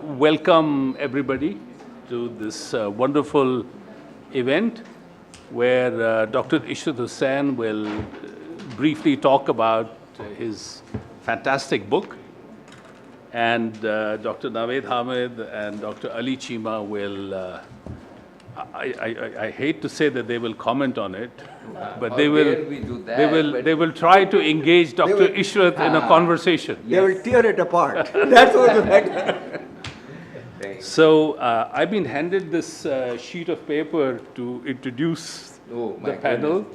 welcome everybody to this wonderful event where Dr. Ishrat Husain will briefly talk about his fantastic book, and Dr. Naved, Hamid and Dr. Ali Cheema will, I hate to say that they will comment on it, but they will try to engage Dr. Ishrat in a conversation. They will tear it apart. That's what the matter. So I've been handed this sheet of paper to introduce the panel,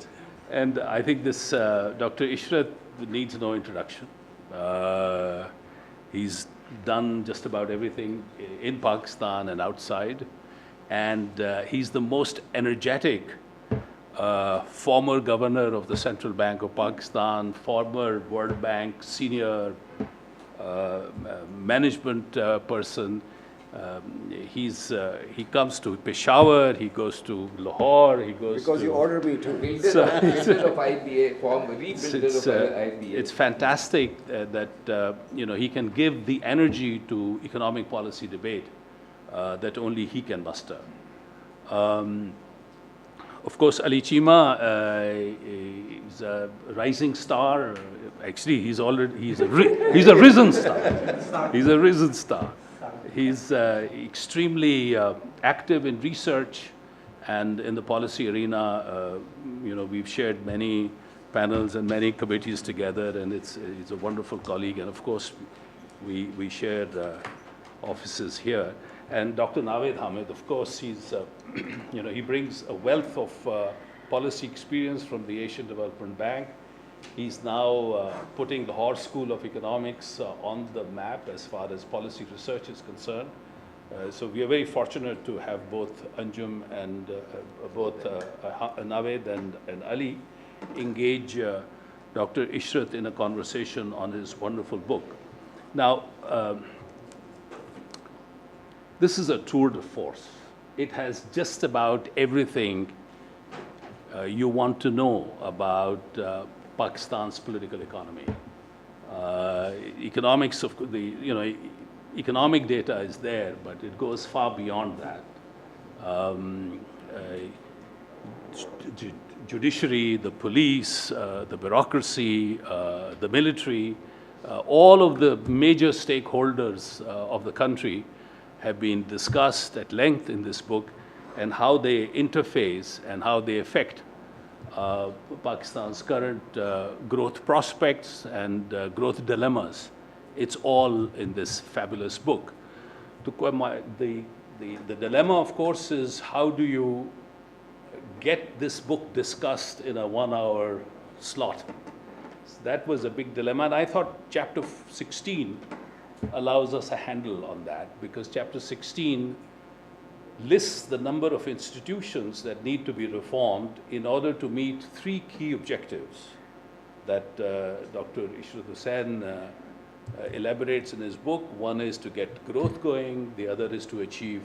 and I think this Dr. Ishrat needs no introduction. He's done just about everything in Pakistan and outside, and he's the most energetic former governor of the Central Bank of Pakistan, former World Bank senior management person. He comes to Peshawar, he goes to Lahore, he goes because to... you ordered me to. It's fantastic that he can give the energy to economic policy debate that only he can muster. Of course, Ali Cheema is a rising star. Actually, he's a risen star. He's a risen star. He's extremely active in research and in the policy arena. We've shared many panels and many committees together, and he's a wonderful colleague. And of course, we shared offices here. And Dr. Naved Hamid, of course, he's he brings a wealth of policy experience from the Asian Development Bank. He's now putting the Lahore School of Economics on the map as far as policy research is concerned. So we are very fortunate to have both Anjum and both Naved and Ali engage Dr. Ishrat in a conversation on his wonderful book. Now, this is a tour de force. It has just about everything you want to know about Pakistan's political economy. Economics of the, economic data is there, but it goes far beyond that. Judiciary, the police, the bureaucracy, the military, all of the major stakeholders of the country have been discussed at length in this book, and how they interface and how they affect Pakistan's current growth prospects and growth dilemmas. It's all in this fabulous book. The dilemma, of course, is how do you get this book discussed in a 1-hour slot? So that was a big dilemma, and I thought chapter 16 allows us a handle on that, because chapter 16 lists the number of institutions that need to be reformed in order to meet 3 key objectives that Dr. Ishrat Husain elaborates in his book. One is to get growth going, the other is to achieve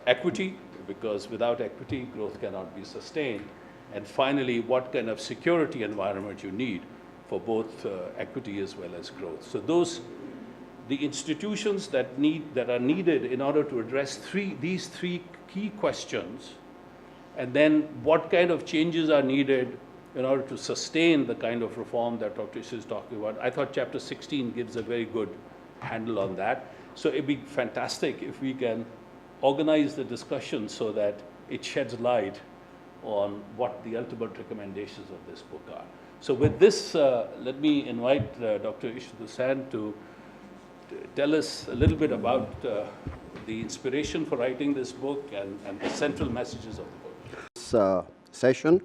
equity, because without equity, growth cannot be sustained. And finally, what kind of security environment you need for both equity as well as growth. So the institutions that are needed in order to address these three key questions, and then what kind of changes are needed in order to sustain the kind of reform that Dr. Ishrat is talking about. I thought chapter 16 gives a very good handle on that. So it'd be fantastic if we can organize the discussion so that it sheds light on what the ultimate recommendations of this book are. So with this, let me invite Dr. Ishrat Husain to tell us a little bit about the inspiration for writing this book and the central messages of the book. This session.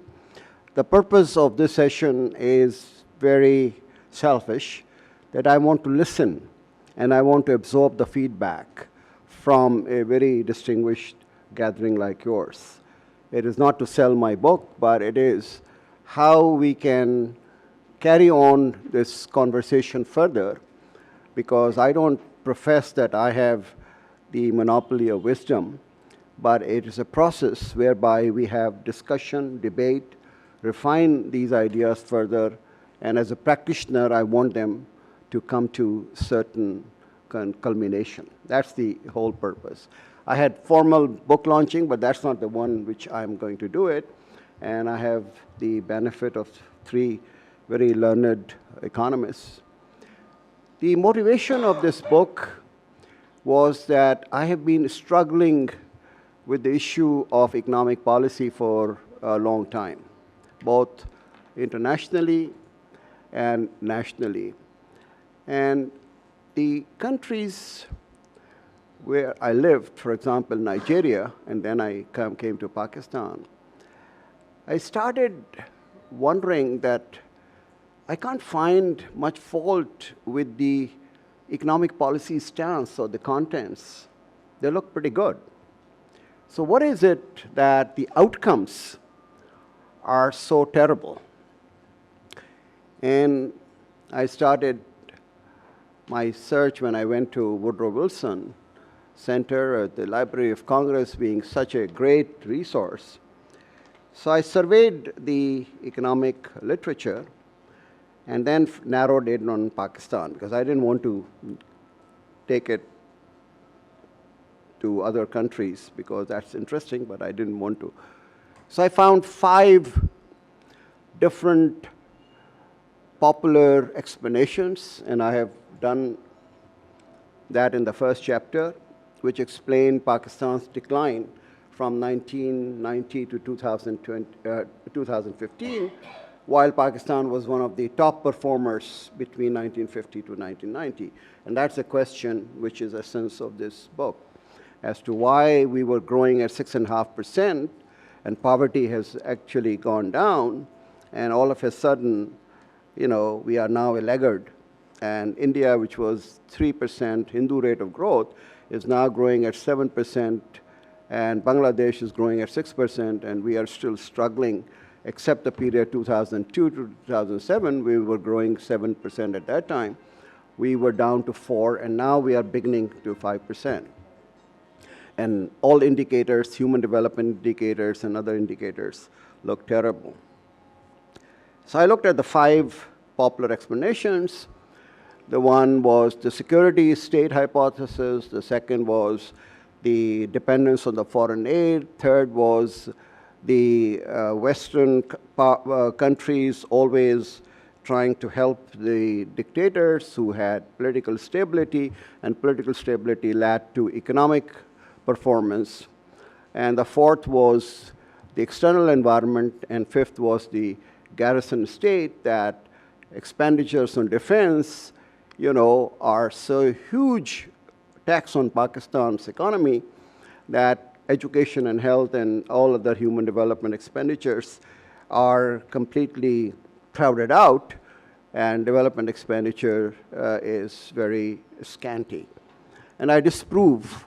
The purpose of this session is very selfish, that I want to listen and I want to absorb the feedback from a very distinguished gathering like yours. It is not to sell my book, but it is how we can carry on this conversation further, because I don't profess that I have the monopoly of wisdom, but it is a process whereby we have discussion, debate, refine these ideas further, and as a practitioner, I want them to come to certain culmination. That's the whole purpose. I had formal book launching, but that's not the one which I'm going to do it. And I have the benefit of 3 very learned economists. The motivation of this book was that I have been struggling with the issue of economic policy for a long time, both internationally and nationally. And the countries where I lived, for example, Nigeria, and then I came to Pakistan, I started wondering that I can't find much fault with the economic policy stance or the contents. They look pretty good. So what is it that the outcomes are so terrible? And I started my search when I went to Woodrow Wilson Center at the Library of Congress, being such a great resource. So I surveyed the economic literature and then narrowed it on Pakistan, because I didn't want to take it to other countries, because that's interesting, but I didn't want to. So I found 5 different popular explanations, and I have done that in the first chapter, which explained Pakistan's decline from 1990 to 2015, while Pakistan was one of the top performers between 1950 to 1990. And that's a question which is the essence of this book, as to why we were growing at 6.5%, and poverty has actually gone down, and all of a sudden, you know, we are now a laggard. And India, which was 3% Hindu rate of growth, is now growing at 7%, and Bangladesh is growing at 6%, and we are still struggling. Except the period 2002 to 2007, we were growing 7% at that time. We were down to 4%, and now we are beginning to 5%. And all indicators, human development indicators and other indicators, look terrible. So I looked at the 5 popular explanations. The one was the security state hypothesis. The second was the dependence on the foreign aid. Third was the Western countries always trying to help the dictators who had political stability, and political stability led to economic performance. And the fourth was the external environment, and fifth was the garrison state, that expenditures on defense, you know, are so huge tax on Pakistan's economy that education and health and all other human development expenditures are completely crowded out, and development expenditure is very scanty. And I disprove,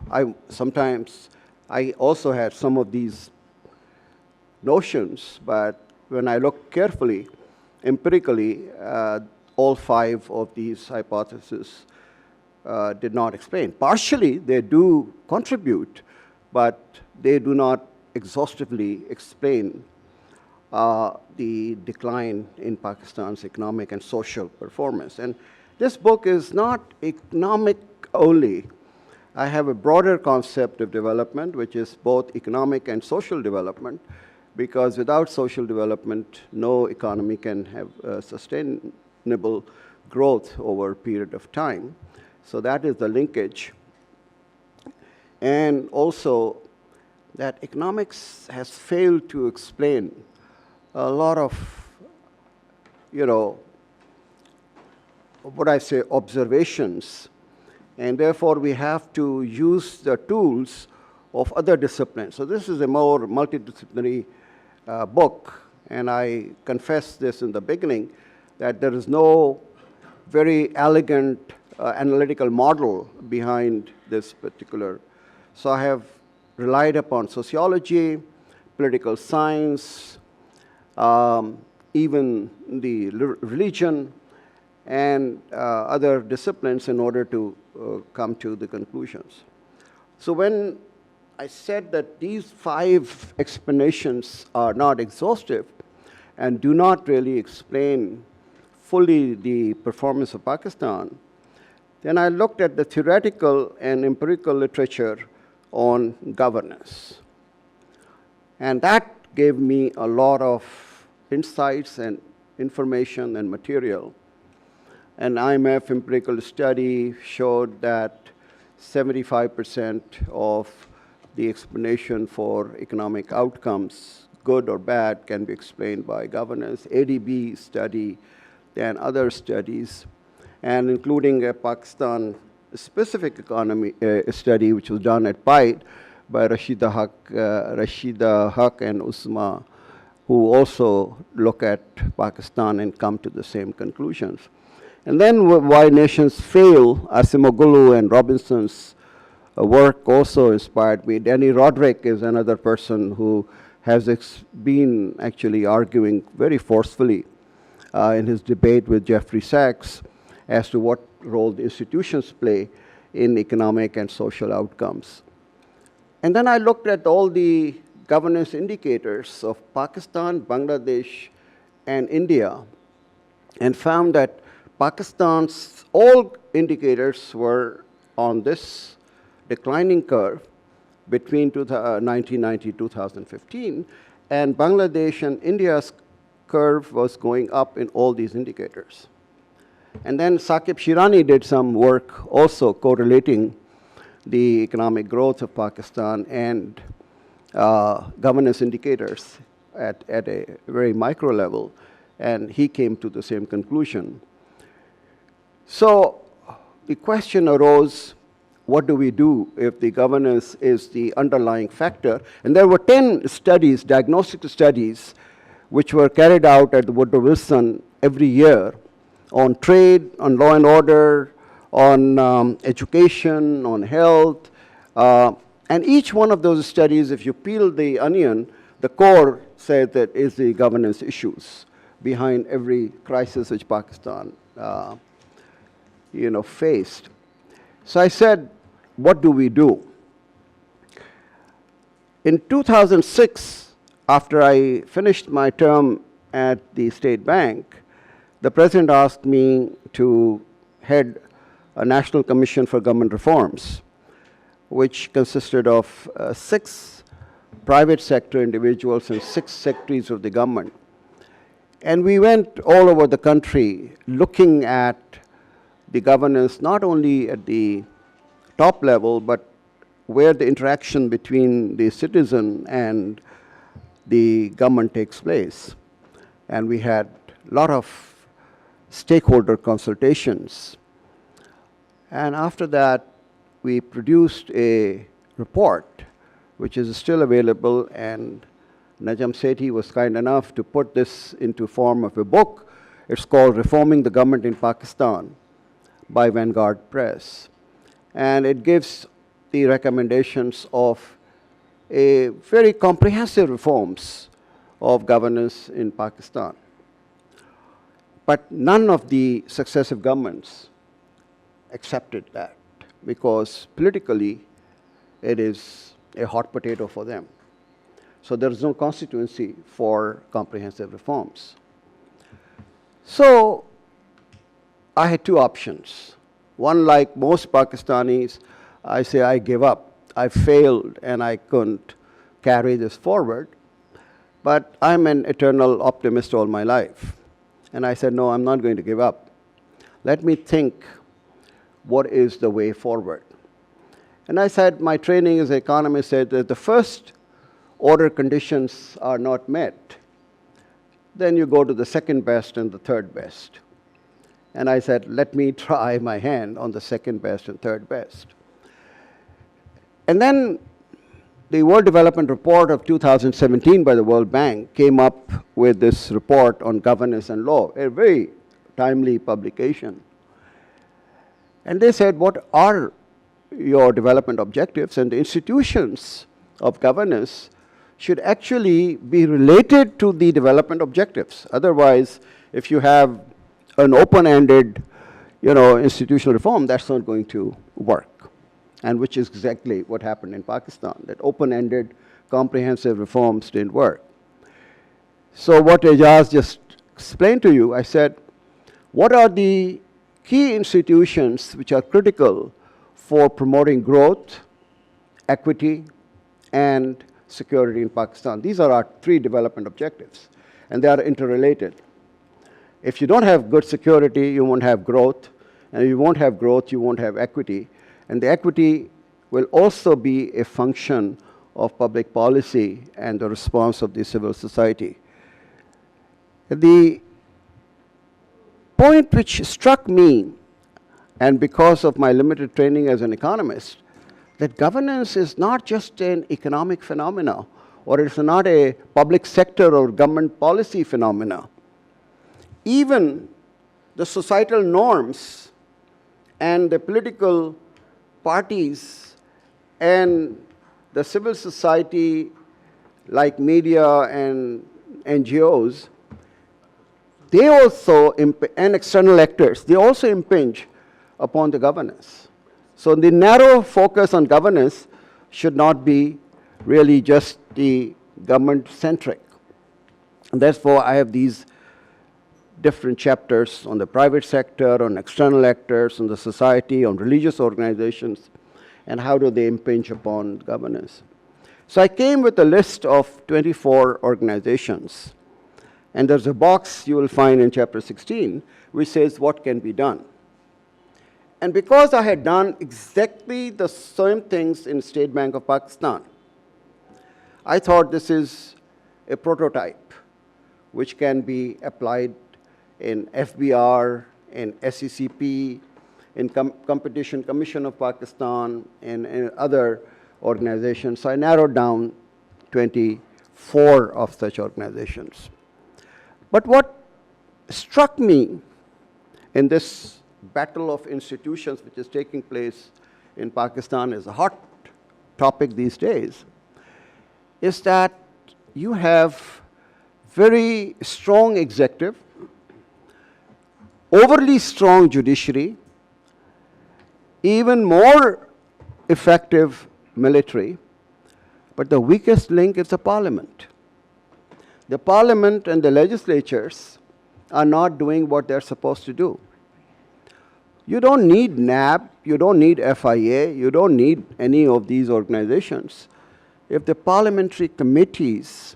sometimes I also had some of these notions, but when I look carefully, empirically, all 5 of these hypotheses did not explain. Partially, they do contribute, but they do not exhaustively explain the decline in Pakistan's economic and social performance. And this book is not economic only. I have a broader concept of development, which is both economic and social development, because without social development, no economy can have sustainable growth over a period of time. So that is the linkage. And also that economics has failed to explain a lot of, you know, what I say, observations. And therefore, we have to use the tools of other disciplines. So this is a more multidisciplinary book. And I confessed this in the beginning, that there is no very elegant analytical model behind this particular. So I have relied upon sociology, political science, even the religion, and other disciplines in order to come to the conclusions. So when I said that these 5 explanations are not exhaustive and do not really explain fully the performance of Pakistan, Then I looked at the theoretical and empirical literature on governance. And that gave me a lot of insights and information and material. An IMF empirical study showed that 75% of the explanation for economic outcomes, good or bad, can be explained by governance. ADB study and other studies, and including a Pakistan-specific economy study, which was done at PIDE by Rashida Haq and Usma, who also look at Pakistan and come to the same conclusions. And then why nations fail, Asimoglu and Robinson's work also inspired me. Danny Roderick is another person who has been actually arguing very forcefully in his debate with Jeffrey Sachs as to what role the institutions play in economic and social outcomes. And then I looked at all the governance indicators of Pakistan, Bangladesh, and India, and found that Pakistan's all indicators were on this declining curve between 1990 and 2015, and Bangladesh and India's curve was going up in all these indicators. And then Saqib Shirani did some work also correlating the economic growth of Pakistan and governance indicators at a very micro level, and he came to the same conclusion. So the question arose, what do we do if the governance is the underlying factor? And there were 10 studies, diagnostic studies, which were carried out at the Woodrow Wilson every year on trade, on law and order, on education, on health. And each one of those studies, if you peel the onion, the core said that is the governance issues behind every crisis which Pakistan faced. So I said, what do we do? In 2006, after I finished my term at the State Bank, the President asked me to head a National Commission for Government Reforms, which consisted of 6 private sector individuals and 6 secretaries of the government. And we went all over the country looking at the governance, not only at the top level, but where the interaction between the citizen and the government takes place. And we had a lot of stakeholder consultations. And after that, we produced a report, which is still available, and Najam Sethi was kind enough to put this into form of a book. It's called Reforming the Government in Pakistan by Vanguard Press. And it gives the recommendations of a very comprehensive reforms of governance in Pakistan. But none of the successive governments accepted that, because politically it is a hot potato for them. So there is no constituency for comprehensive reforms. So I had 2 options. One, like most Pakistanis, I say I give up. I failed and I couldn't carry this forward. But I'm an eternal optimist all my life. And I said, no, I'm not going to give up. Let me think, what is the way forward? And I said, my training as an economist said that the first order conditions are not met. Then you go to the second best and the third best. And I said, let me try my hand on the second best and third best. And then the World Development Report of 2017 by the World Bank came up with this report on governance and law, a very timely publication. And they said, what are your development objectives? And the institutions of governance should actually be related to the development objectives. Otherwise, if you have an open-ended, institutional reform, that's not going to work. And which is exactly what happened in Pakistan, that open-ended, comprehensive reforms didn't work. So what Ijaz just explained to you, I said, what are the key institutions which are critical for promoting growth, equity, and security in Pakistan. These are our 3 development objectives, and they are interrelated. If you don't have good security, you won't have growth, and if you won't have growth, you won't have equity, and the equity will also be a function of public policy and the response of the civil society. The point which struck me, and because of my limited training as an economist, that governance is not just an economic phenomena, or it's not a public sector or government policy phenomena. Even the societal norms and the political parties and the civil society, like media and NGOs, they also, and external actors, they also impinge upon the governance. So the narrow focus on governance should not be really just the government-centric. And therefore, I have these different chapters on the private sector, on external actors, on the society, on religious organizations, and how do they impinge upon governance. So I came with a list of 24 organizations. And there's a box you will find in chapter 16 which says what can be done. And because I had done exactly the same things in State Bank of Pakistan, I thought this is a prototype which can be applied in FBR, in SECP, in Competition Commission of Pakistan, and in other organizations. So I narrowed down 24 of such organizations. But what struck me in this battle of institutions which is taking place in Pakistan, is a hot topic these days, is that you have very strong executive, overly strong judiciary, even more effective military, but the weakest link is the parliament. The parliament and the legislatures are not doing what they're supposed to do. You don't need NAB, you don't need FIA, you don't need any of these organizations. If the parliamentary committees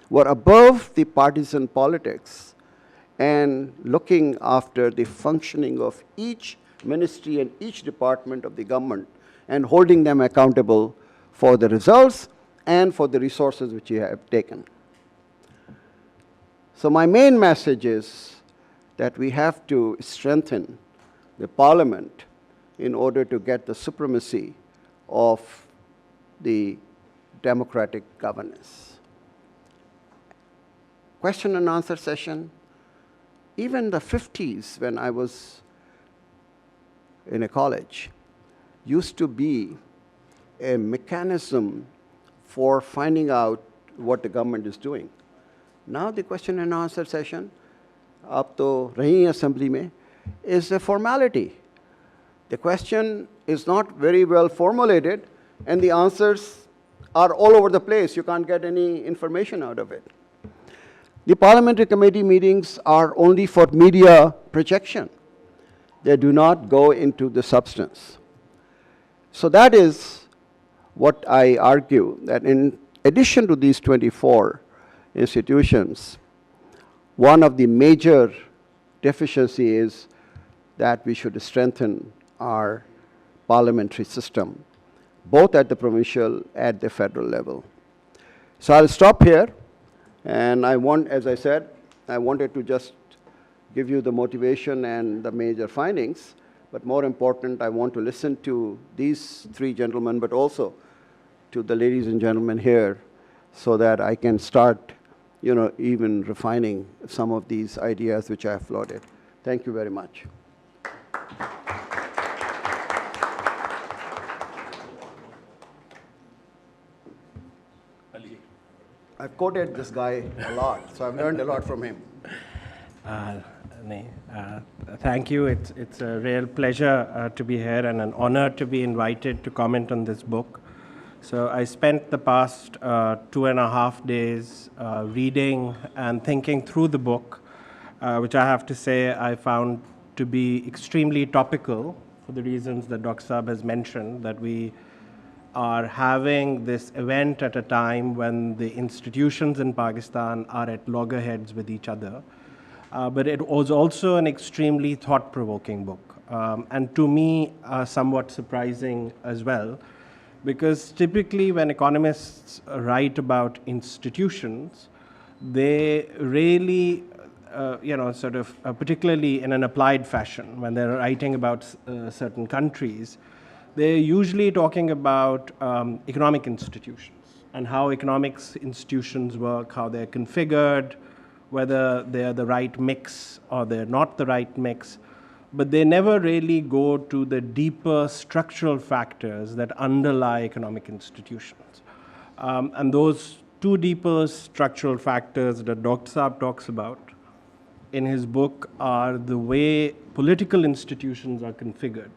were above the partisan politics and looking after the functioning of each ministry and each department of the government and holding them accountable for the results and for the resources which you have taken. So my main message is that we have to strengthen the parliament in order to get the supremacy of the democratic governance. Question and answer session. Even the 50s, when I was in a college, used to be a mechanism for finding out what the government is doing. Now the question and answer session, up to Rahi Assembly mein, is a formality. The question is not very well formulated, and the answers are all over the place. You can't get any information out of it. The parliamentary committee meetings are only for media projection. They do not go into the substance. So that is what I argue, that in addition to these 24 institutions, one of the major deficiencies is that we should strengthen our parliamentary system, both at the provincial and the federal level. So I'll stop here, and I want, as I said, I wanted to just give you the motivation and the major findings, but more important, I want to listen to these 3 gentlemen, but also to the ladies and gentlemen here, so that I can start, even refining some of these ideas which I have floated. Thank you very much. Ali. I've quoted this guy a lot, so I've learned a lot from him. Thank you. It's a real pleasure to be here and an honor to be invited to comment on this book. So I spent the past 2.5 days reading and thinking through the book, which I have to say I found to be extremely topical for the reasons that Dr. Saab has mentioned, that we are having this event at a time when the institutions in Pakistan are at loggerheads with each other. But it was also an extremely thought-provoking book, and to me, somewhat surprising as well, because typically when economists write about institutions, they really, particularly in an applied fashion, when they're writing about certain countries, they're usually talking about economic institutions and how economics institutions work, how they're configured, whether they're the right mix or they're not the right mix, but they never really go to the deeper structural factors that underlie economic institutions. And those two deeper structural factors that Dr. Saab talks about in his book are the way political institutions are configured,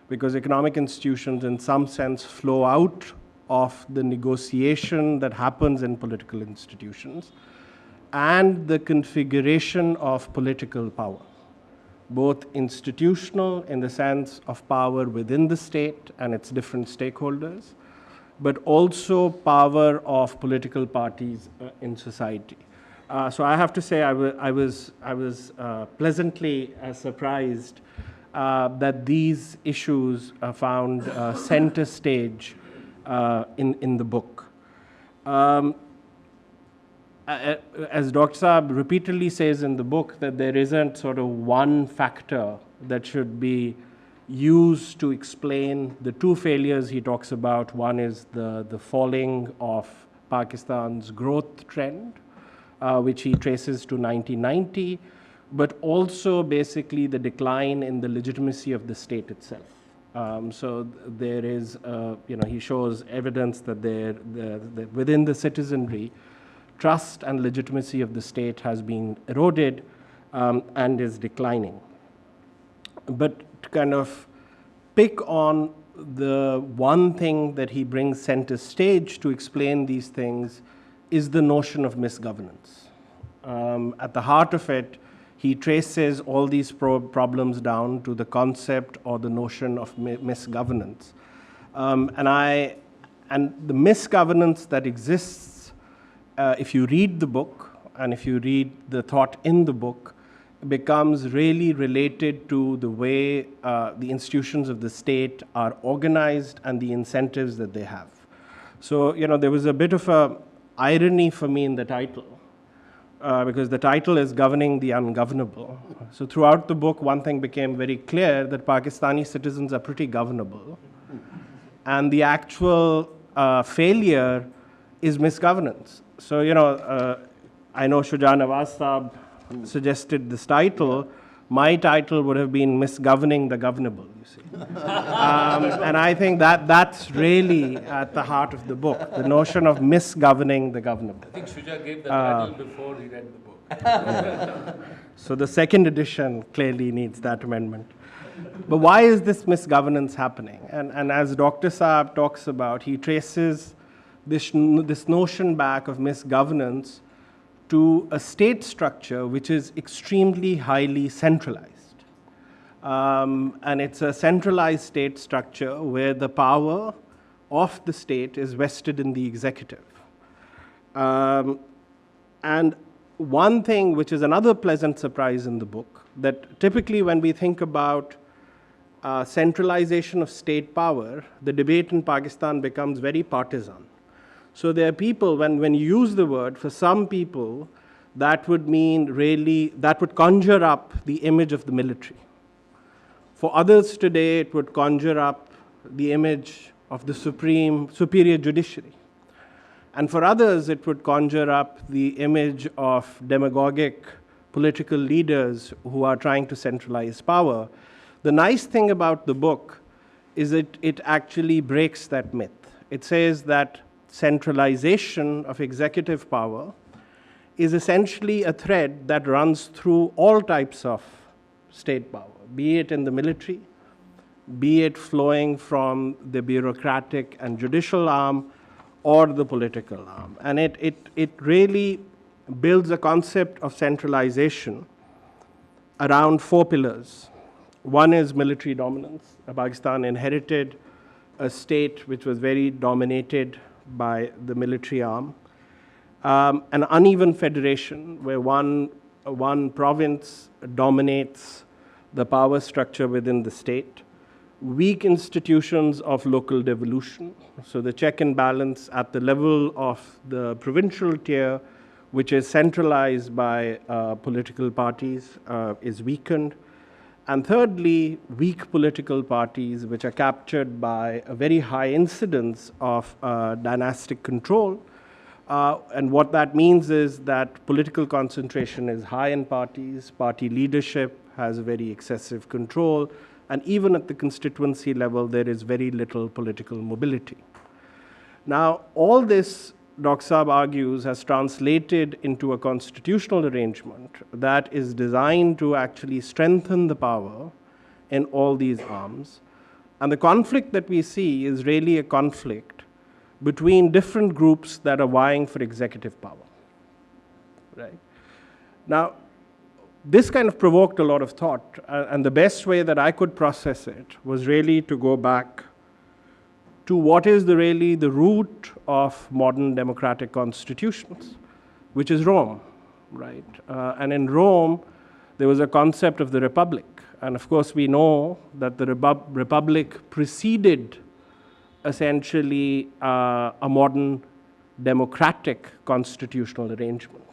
because economic institutions in some sense flow out of the negotiation that happens in political institutions, and the configuration of political power, both institutional in the sense of power within the state and its different stakeholders, but also power of political parties in society. So I have to say I was pleasantly surprised that these issues found center stage in the book. As Dr. Saab repeatedly says in the book, that there isn't sort of one factor that should be used to explain the two failures he talks about. One is the falling of Pakistan's growth trend, which he traces to 1990, but also basically the decline in the legitimacy of the state itself. So there is, he shows evidence that within the citizenry, trust and legitimacy of the state has been eroded and is declining. But to kind of pick on the one thing that he brings center stage to explain these things is the notion of misgovernance. At the heart of it, he traces all these problems down to the concept or the notion of misgovernance. And the misgovernance that exists, if you read the book and if you read the thought in the book, becomes really related to the way the institutions of the state are organized and the incentives that they have. So, there was a bit of a irony for me in the title, because the title is Governing the Ungovernable. So throughout the book, one thing became very clear, that Pakistani citizens are pretty governable. And the actual failure is misgovernance. So, I know Shuja Nawaz Saab suggested this title. My title would have been Misgoverning the Governable, you see. And I think that's really at the heart of the book, the notion of misgoverning the governable. I think Shuja gave the title before he read the book. So the second edition clearly needs that amendment. But why is this misgovernance happening? And as Dr. Saab talks about, he traces this notion back of misgovernance to a state structure which is extremely highly centralized. And it's a centralized state structure where the power of the state is vested in the executive. And one thing which is another pleasant surprise in the book, that typically when we think about centralization of state power, the debate in Pakistan becomes very partisan. So there are people, when you use the word, for some people, that would mean really, that would conjure up the image of the military. For others today, it would conjure up the image of the superior judiciary. And for others, it would conjure up the image of demagogic political leaders who are trying to centralize power. The nice thing about the book is that it actually breaks that myth. It says that centralization of executive power is essentially a thread that runs through all types of state power, be it in the military, be it flowing from the bureaucratic and judicial arm or the political arm. And it really builds a concept of centralization around four pillars. One is military dominance. Pakistan inherited a state which was very dominated by the military arm. An uneven federation where one province dominates the power structure within the state. Weak institutions of local devolution. So the check and balance at the level of the provincial tier, which is centralized by political parties, is weakened. And thirdly, weak political parties, which are captured by a very high incidence of dynastic control. And what that means is that political concentration is high in parties, party leadership has very excessive control, and even at the constituency level, there is very little political mobility. Now, all this, Dr. Saab argues, has translated into a constitutional arrangement that is designed to actually strengthen the power in all these arms. And the conflict that we see is really a conflict between different groups that are vying for executive power. Right? Now, this kind of provoked a lot of thought, and the best way that I could process it was really to go back to what is really the root of modern democratic constitutions, which is Rome, right? And in Rome, there was a concept of the republic. And of course, we know that the republic preceded essentially a modern democratic constitutional arrangement.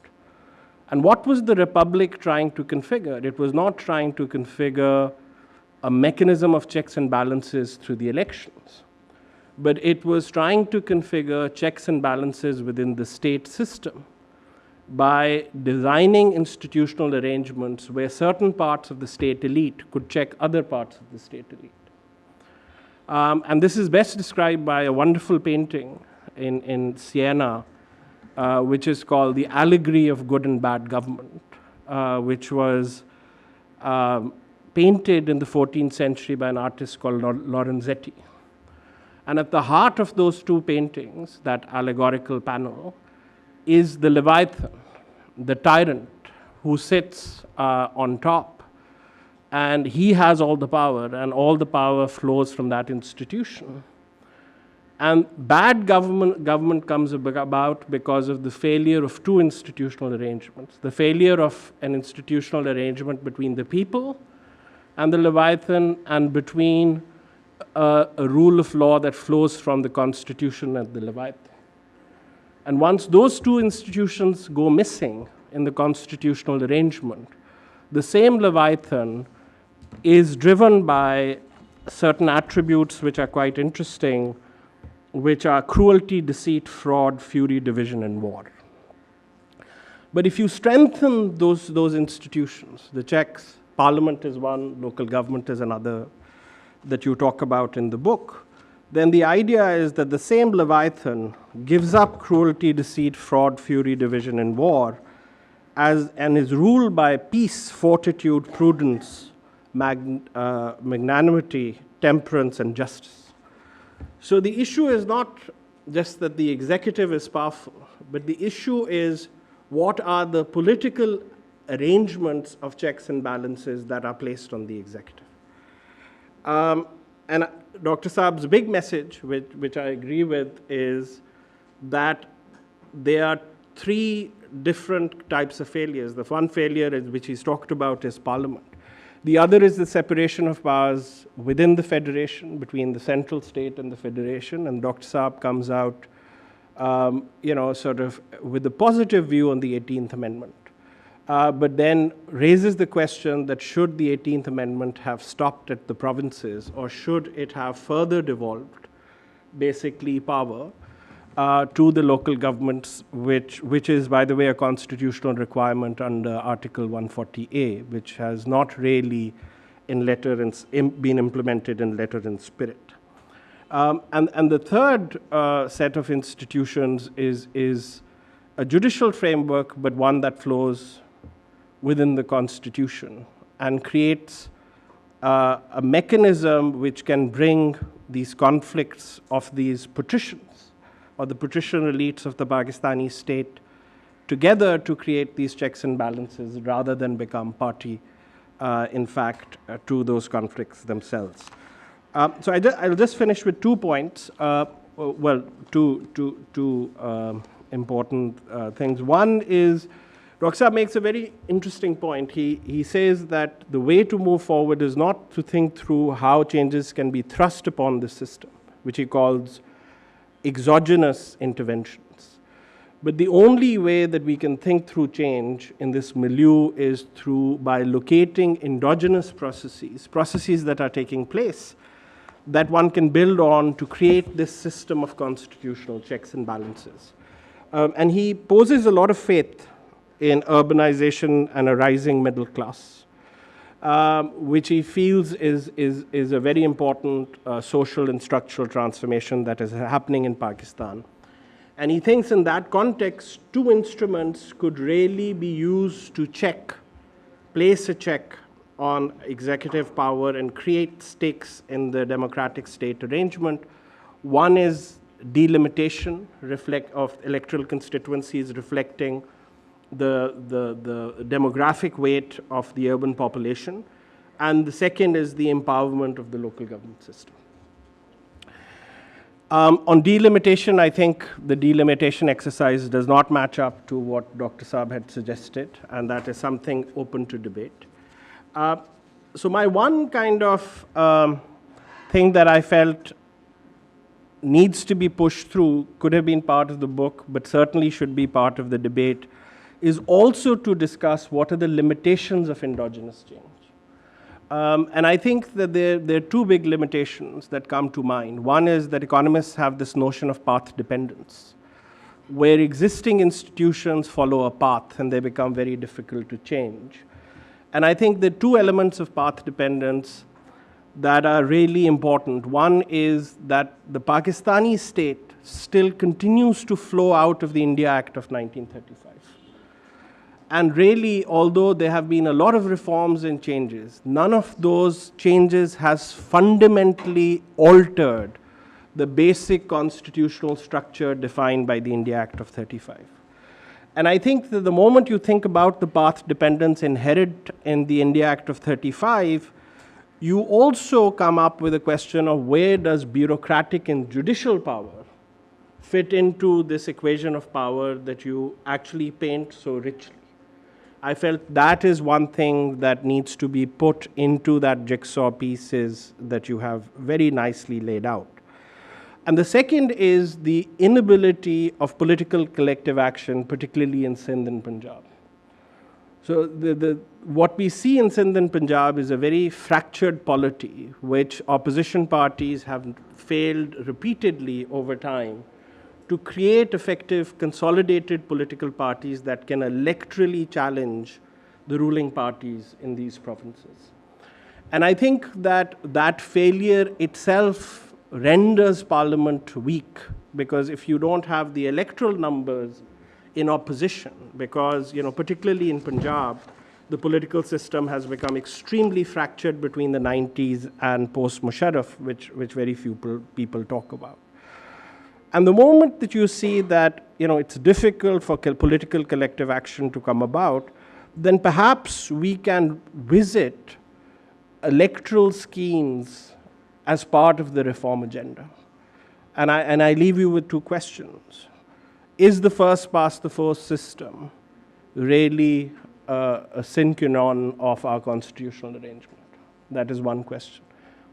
And what was the republic trying to configure? It was not trying to configure a mechanism of checks and balances through the elections, but it was trying to configure checks and balances within the state system by designing institutional arrangements where certain parts of the state elite could check other parts of the state elite. And this is best described by a wonderful painting in Siena, which is called The Allegory of Good and Bad Government, which was painted in the 14th century by an artist called Lorenzetti. And at the heart of those two paintings, that allegorical panel, is the Leviathan, the tyrant who sits on top. And he has all the power, and all the power flows from that institution. And bad government comes about because of the failure of two institutional arrangements. The failure of an institutional arrangement between the people and the Leviathan, and between a rule of law that flows from the Constitution and the Leviathan. And once those two institutions go missing in the constitutional arrangement, the same Leviathan is driven by certain attributes which are quite interesting, which are cruelty, deceit, fraud, fury, division, and war. But if you strengthen those institutions, the checks, parliament is one, local government is another, that you talk about in the book, then the idea is that the same Leviathan gives up cruelty, deceit, fraud, fury, division, and war, and is ruled by peace, fortitude, prudence, magnanimity, temperance, and justice. So the issue is not just that the executive is powerful, but the issue is what are the political arrangements of checks and balances that are placed on the executive. And Dr. Saab's big message, which I agree with, is that there are three different types of failures. The one failure, which he's talked about, is parliament. The other is the separation of powers within the federation, between the central state and the federation. And Dr. Saab comes out, sort of with a positive view on the 18th Amendment. But then raises the question that should the 18th Amendment have stopped at the provinces, or should it have further devolved, basically, power to the local governments, which is, by the way, a constitutional requirement under Article 140A, which has not really been implemented in letter and spirit. And the third set of institutions is a judicial framework, but one that flows within the Constitution and creates a mechanism which can bring these conflicts of these patricians or the patrician elites of the Pakistani state together to create these checks and balances rather than become party in fact, to those conflicts themselves. So I'll just finish with 2 points. Well, two important things. One is, Dr. Saab makes a very interesting point. He says that the way to move forward is not to think through how changes can be thrust upon the system, which he calls exogenous interventions. But the only way that we can think through change in this milieu is by locating endogenous processes that are taking place, that one can build on to create this system of constitutional checks and balances. And he poses a lot of faith in urbanization and a rising middle class, which he feels is a very important social and structural transformation that is happening in Pakistan. And he thinks in that context, 2 instruments could really be used to place a check on executive power and create stakes in the democratic state arrangement. One is delimitation of electoral constituencies reflecting the demographic weight of the urban population. And the second is the empowerment of the local government system. On delimitation, I think the delimitation exercise does not match up to what Dr. Saab had suggested, and that is something open to debate. So my one kind of thing that I felt needs to be pushed through, could have been part of the book, but certainly should be part of the debate, is also to discuss what are the limitations of endogenous change. And I think that there are 2 big limitations that come to mind. One is that economists have this notion of path dependence, where existing institutions follow a path and they become very difficult to change. And I think the 2 elements of path dependence that are really important. One is that the Pakistani state still continues to flow out of the India Act of 1935. And really, although there have been a lot of reforms and changes, none of those changes has fundamentally altered the basic constitutional structure defined by the India Act of 35. And I think that the moment you think about the path dependence inherent in the India Act of 35, you also come up with a question of where does bureaucratic and judicial power fit into this equation of power that you actually paint so richly. I felt that is one thing that needs to be put into that jigsaw pieces that you have very nicely laid out. And the second is the inability of political collective action, particularly in Sindh and Punjab. So what we see in Sindh and Punjab is a very fractured polity, which opposition parties have failed repeatedly over time to create effective consolidated political parties that can electorally challenge the ruling parties in these provinces. And I think that that failure itself renders parliament weak, because if you don't have the electoral numbers in opposition, because, particularly in Punjab, the political system has become extremely fractured between the 90s and post-Musharraf, which very few people talk about. And the moment that you see that, it's difficult for political collective action to come about, then perhaps we can visit electoral schemes as part of the reform agenda. And I leave you with 2 questions. Is the first past the post system really a sine qua non of our constitutional arrangement? That is one question.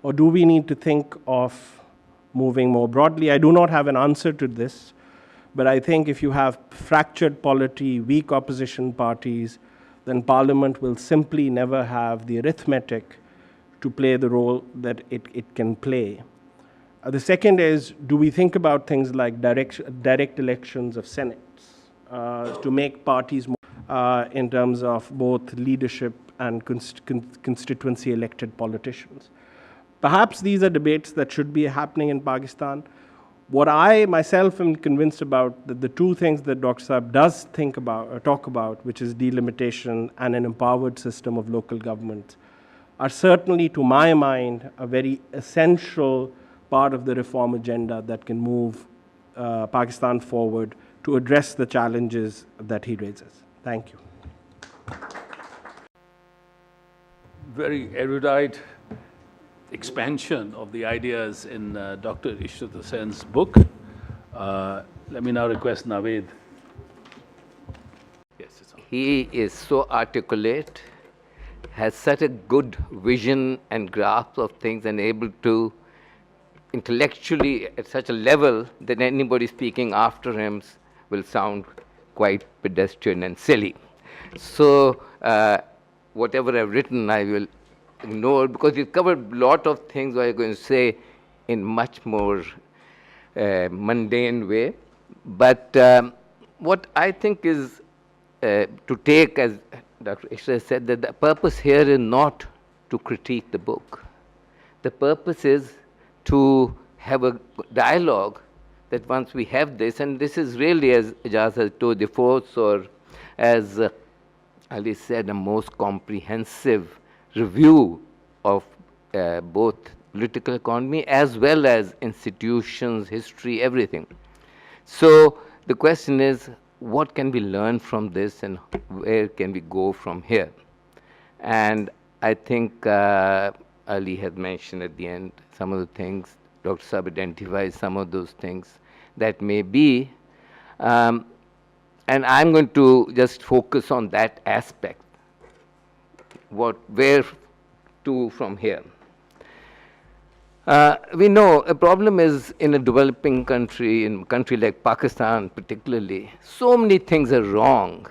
Or do we need to think of moving more broadly? I do not have an answer to this, but I think if you have fractured polity, weak opposition parties, then Parliament will simply never have the arithmetic to play the role that it can play. The second is, do we think about things like direct elections of senates to make parties more in terms of both leadership and constituency elected politicians? Perhaps these are debates that should be happening in Pakistan. What I myself am convinced about, that the 2 things that Dr. Saab does talk about, which is delimitation and an empowered system of local government, are certainly, to my mind, a very essential part of the reform agenda that can move Pakistan forward to address the challenges that he raises. Thank you. very erudite expansion of the ideas in Dr. Ishrat Husain's book. Let me now request Naved. Yes, it's on. He is so articulate, has such a good vision and grasp of things, and able to intellectually at such a level that anybody speaking after him will sound quite pedestrian and silly. So whatever I've written, I will ignore, because he's covered a lot of things I'm going to say in much more mundane way. But what I think is to take, as Dr. Ishrat said, that the purpose here is not to critique the book. The purpose is to have a dialogue, that once we have this, and this is really, as Ijaz has told, the fourth, or as Ali said, a most comprehensive review of both political economy as well as institutions, history, everything. So the question is, what can we learn from this and where can we go from here? And I think Ali has mentioned at the end some of the things. Dr. Saab identifies some of those things that may be. And I'm going to just focus on that aspect. Where to from here? We know a problem is in a developing country, in a country like Pakistan particularly, so many things are wrong.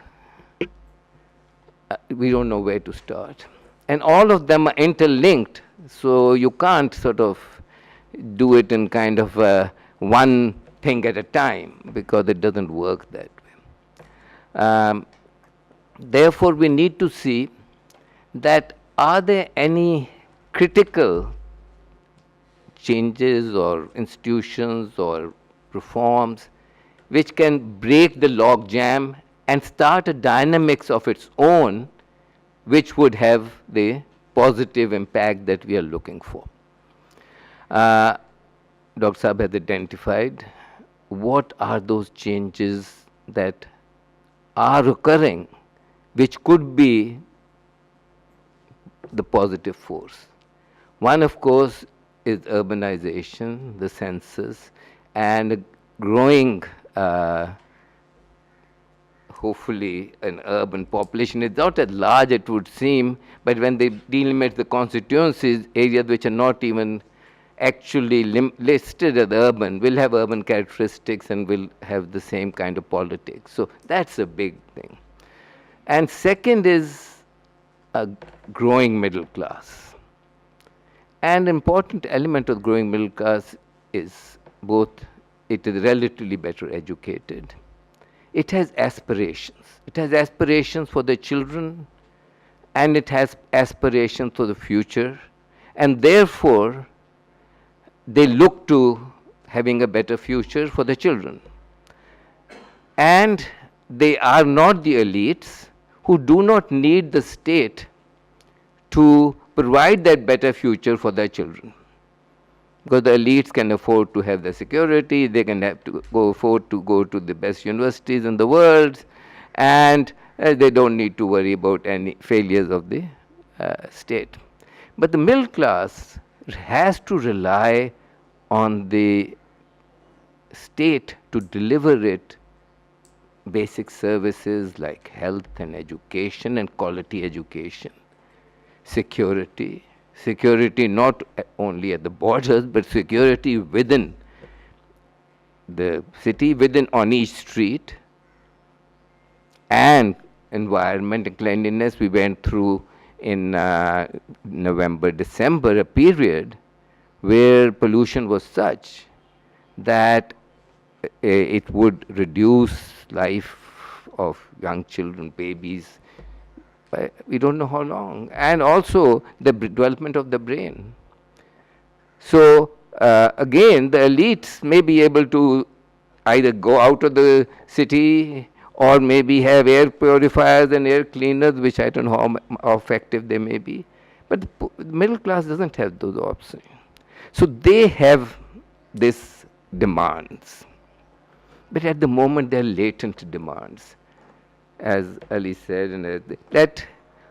We don't know where to start. And all of them are interlinked, so you can't sort of do it in kind of one thing at a time, because it doesn't work that way. Therefore, we need to see that are there any critical changes or institutions or reforms which can break the log jam and start a dynamics of its own, which would have the positive impact that we are looking for. Dr. Saab has identified what are those changes that are occurring, which could be the positive force. One, of course, is urbanization, the census, and a growing, hopefully, an urban population. It's not as large, it would seem, but when they delimit the constituencies, areas which are not even actually listed as urban will have urban characteristics and will have the same kind of politics. So that's a big thing. And second is a growing middle class. An important element of growing middle class is both it is relatively better educated. It has aspirations. It has aspirations for the children, and it has aspirations for the future. And therefore, they look to having a better future for the children. And they are not the elites who do not need the state to provide that better future for their children. Because the elites can afford to have the security, they can have to afford to go to the best universities in the world, and they don't need to worry about any failures of the state. But the middle class has to rely on the state to deliver it basic services like health and education and quality education, security not only at the borders, but security within the city, within on each street, and environment and cleanliness. We went through in November, December, a period where pollution was such that it would reduce life of young children, babies, we don't know how long, and also the development of the brain. So again, the elites may be able to either go out of the city or maybe have air purifiers and air cleaners, which I don't know how effective they may be. But the middle class doesn't have those options. So they have these demands. But at the moment, they are latent demands. As Ali said, and that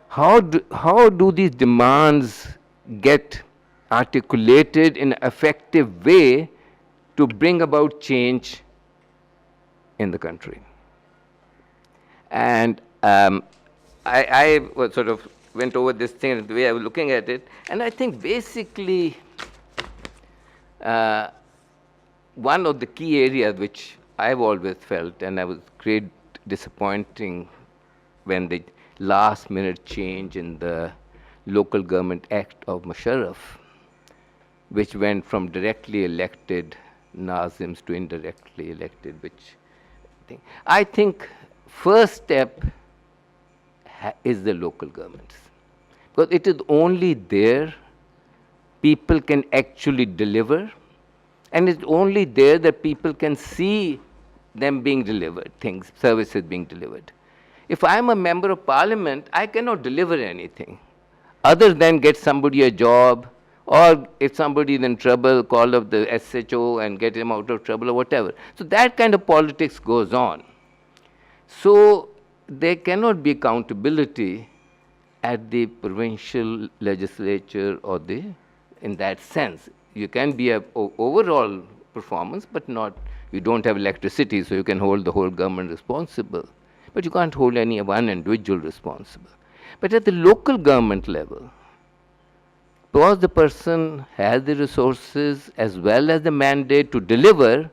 how do these demands get articulated in an effective way to bring about change in the country? And I was sort of went over this thing the way I was looking at it, and I think basically one of the key areas which I've always felt, and I was great disappointing when the last minute change in the Local Government Act of Musharraf, which went from directly elected Nazims to indirectly elected, I think first step is the local governments. Because it is only there people can actually deliver, and it's only there that people can see them being delivered, things, services being delivered. If I'm a member of parliament, I cannot deliver anything other than get somebody a job, or if somebody is in trouble, call up the SHO and get him out of trouble or whatever. So that kind of politics goes on. So there cannot be accountability at the provincial legislature or in that sense. You can be an overall performance, but not, you don't have electricity, so you can hold the whole government responsible. But you can't hold any one individual responsible. But at the local government level, because the person has the resources as well as the mandate to deliver,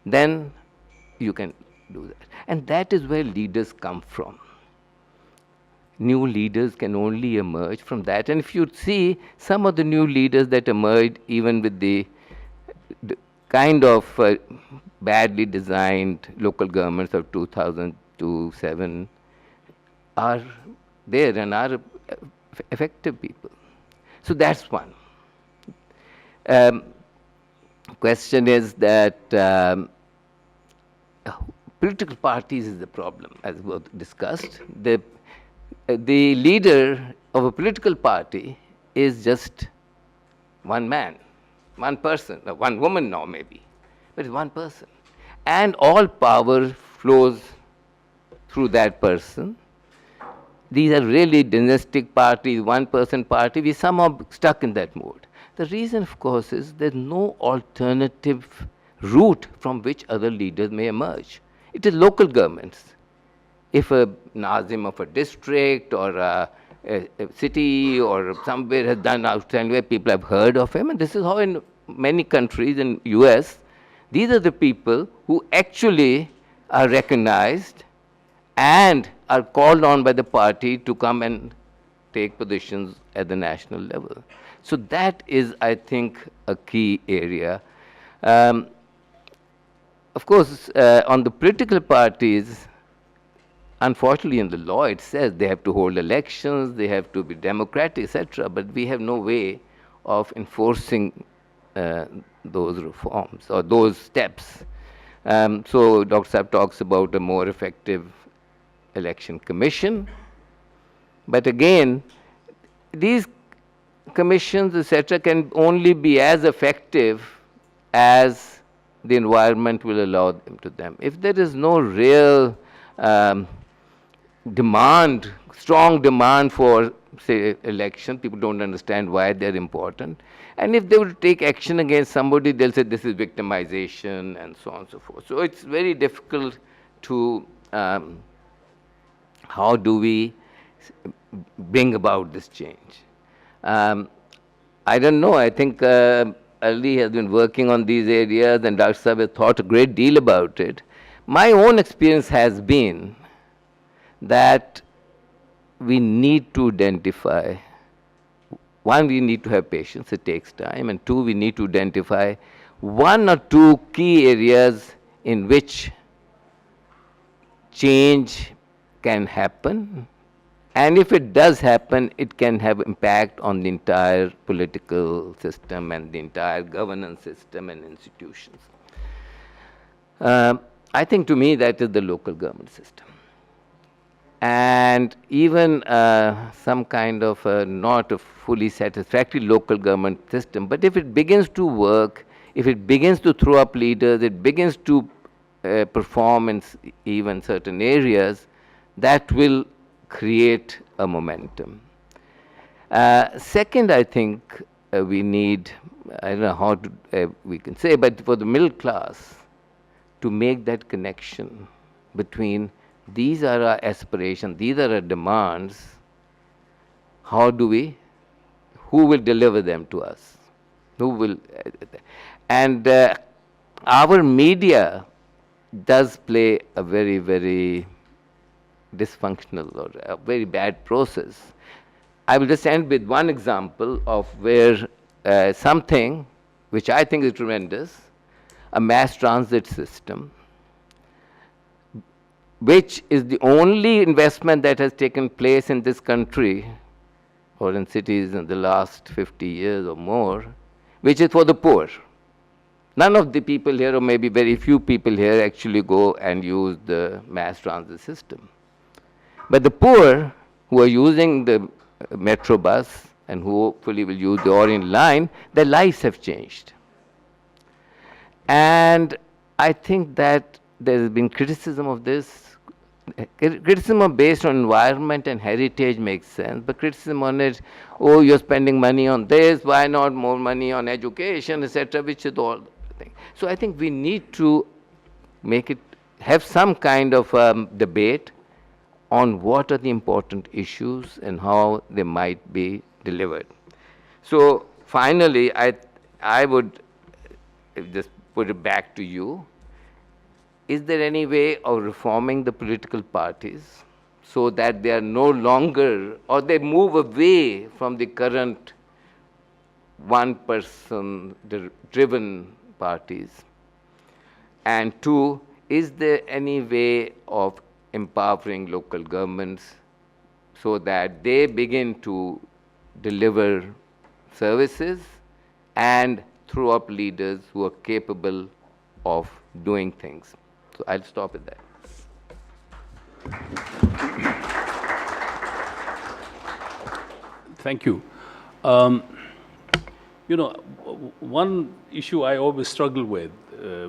then you can do that. And that is where leaders come from. New leaders can only emerge from that. And if you see some of the new leaders that emerged, even with the kind of badly designed local governments of 2002-07, are there and are effective people. So that's one. Question is that political parties is the problem, as was discussed. The leader of a political party is just one man, one person, one woman now maybe, but it's one person. And all power flows through that person. These are really dynastic parties, one-person party. We're somehow stuck in that mode. The reason, of course, is there's no alternative route from which other leaders may emerge. It is local governments. If a Nazim of a district or a city or somewhere has done outstanding work, people have heard of him, and this is how in many countries in US, these are the people who actually are recognized and are called on by the party to come and take positions at the national level. So that is, I think, a key area. Of course, on the political parties, unfortunately in the law it says they have to hold elections, they have to be democratic, etc., but we have no way of enforcing those reforms or those steps. So Dr. Saab talks about a more effective election commission. But again, these commissions, etc., can only be as effective as the environment will allow them to them. If there is no real demand, strong demand for, say, election, people don't understand why they're important. And if they were to take action against somebody, they'll say this is victimization and so on and so forth. So it's very difficult to, how do we bring about this change? I don't know, I think Ali has been working on these areas and Dr. Saab has thought a great deal about it. My own experience has been that we need to identify, one, we need to have patience, it takes time, and two, we need to identify one or two key areas in which change can happen, and if it does happen, it can have impact on the entire political system and the entire governance system and institutions. I think to me that is the local government system. And even some kind of not a fully satisfactory local government system, but if it begins to work, if it begins to throw up leaders, it begins to perform in even certain areas, that will create a momentum. Second, I think we need, I don't know how we can say, but for the middle class to make that connection between these are our aspirations, these are our demands, how do we, who will deliver them to us? Who will, and our media does play a very, very dysfunctional or a very bad process. I will just end with one example of where something which I think is tremendous, a mass transit system, which is the only investment that has taken place in this country or in cities in the last 50 years or more, which is for the poor. None of the people here, or maybe very few people here, actually go and use the mass transit system. But the poor who are using the metro bus and who hopefully will use the Orient line, their lives have changed. And I think that there has been criticism of this. Criticism based on environment and heritage makes sense, but criticism on it, oh, you're spending money on this, why not more money on education, etc., which is all the thing. So I think we need to make it, have some kind of debate on what are the important issues and how they might be delivered. So finally, I would just put it back to you. Is there any way of reforming the political parties so that they are no longer, or they move away from the current one-person driven parties? And two, is there any way of empowering local governments so that they begin to deliver services and throw up leaders who are capable of doing things? So I'll stop at that. Thank you. You know, one issue I always struggle with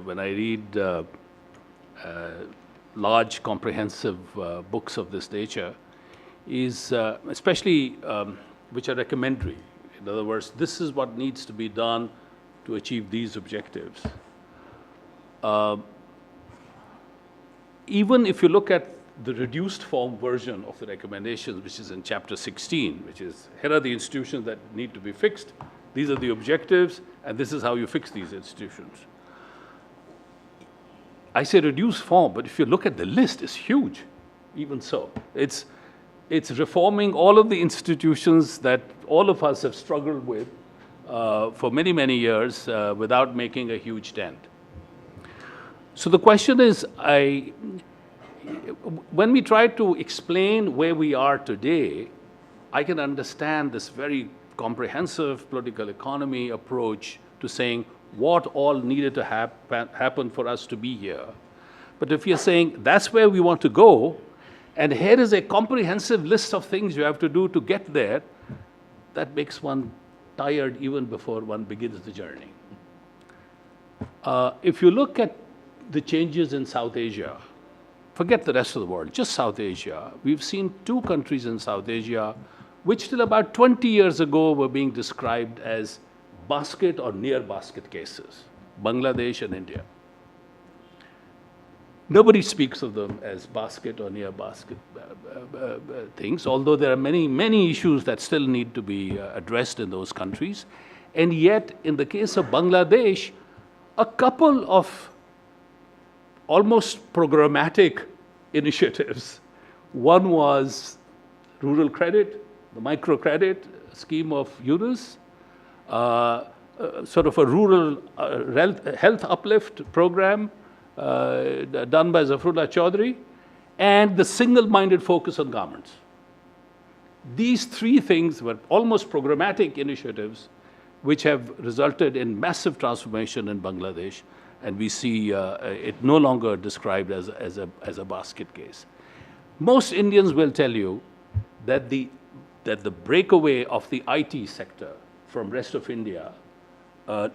when I read large, comprehensive books of this nature is especially which are recommendatory. In other words, this is what needs to be done to achieve these objectives. Even if you look at the reduced form version of the recommendations, which is in chapter 16, which is, here are the institutions that need to be fixed, these are the objectives, and this is how you fix these institutions. I say reduced form, but if you look at the list, it's huge, even so. It's reforming all of the institutions that all of us have struggled with for many, many years without making a huge dent. So the question is, when we try to explain where we are today, I can understand this very comprehensive political economy approach to saying what all needed to happen for us to be here. But if you're saying that's where we want to go, and here is a comprehensive list of things you have to do to get there, that makes one tired even before one begins the journey. If you look at the changes in South Asia, forget the rest of the world, just South Asia. We've seen two countries in South Asia which till about 20 years ago were being described as basket or near basket cases, Bangladesh and India. Nobody speaks of them as basket or near basket things, although there are many, many issues that still need to be addressed in those countries. And yet, in the case of Bangladesh, a couple of almost programmatic initiatives. One was rural credit, the microcredit scheme of Yunus, sort of a rural health uplift program done by Zafrullah Chaudhry, and the single-minded focus on garments. These three things were almost programmatic initiatives which have resulted in massive transformation in Bangladesh, and we see it no longer described as a basket case. Most Indians will tell you that the breakaway of the IT sector from rest of India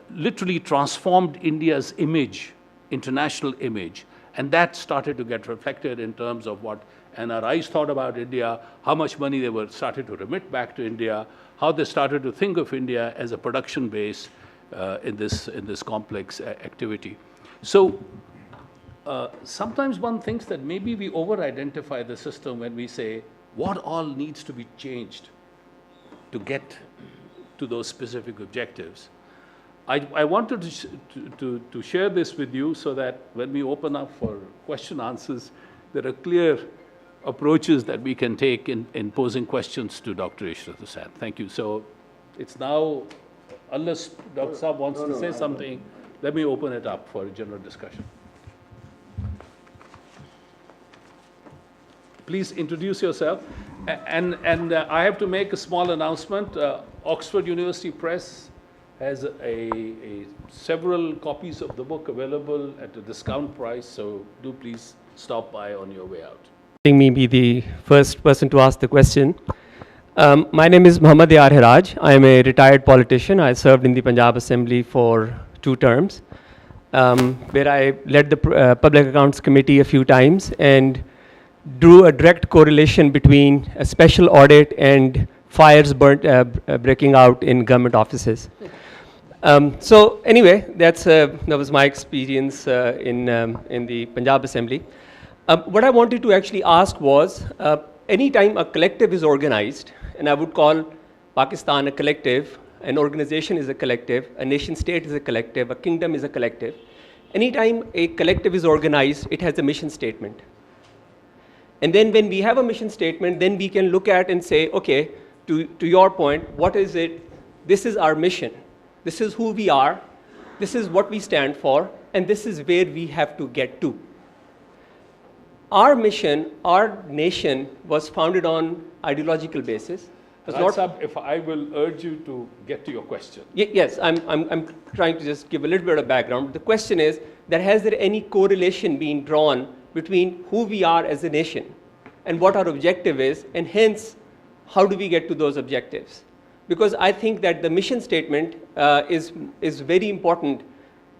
literally transformed India's image, international image, And that started to get reflected in terms of what NRIs thought about India, how much money they were started to remit back to India, how they started to think of India as a production base in this complex activity. So sometimes one thinks that maybe we over-identify the system when we say what all needs to be changed to get to those specific objectives. I wanted to share this with you so that when we open up for question answers, there are clear approaches that we can take in posing questions to Dr. Ishrat Husain. Thank you. So it's now, unless Dr. Saab wants to say something, let me open it up for a general discussion. Please introduce yourself. And I have to make a small announcement. Oxford University Press has several copies of the book available at a discount price, so do please stop by on your way out. Letting me be the first person to ask the question. My name is Muhammad Yar Hiraj. I am a retired politician. I served in the Punjab Assembly for 2 terms, where I led the Public Accounts Committee a few times and drew a direct correlation between a special audit and fires breaking out in government offices. So anyway, that was my experience in the Punjab Assembly. What I wanted to actually ask was, anytime a collective is organized, and I would call Pakistan a collective, an organization is a collective, a nation state is a collective, a kingdom is a collective. Anytime a collective is organized, it has a mission statement. And then when we have a mission statement, then we can look at and say, okay, to your point, what is it? This is our mission. This is who we are. This is what we stand for. And this is where we have to get to. Our mission, our nation was founded on ideological basis. If I will urge you to get to your question. Yes, I'm trying to just give a little bit of background. The question is that has there any correlation been drawn between who we are as a nation and what our objective is, and hence, how do we get to those objectives? Because I think that the mission statement is very important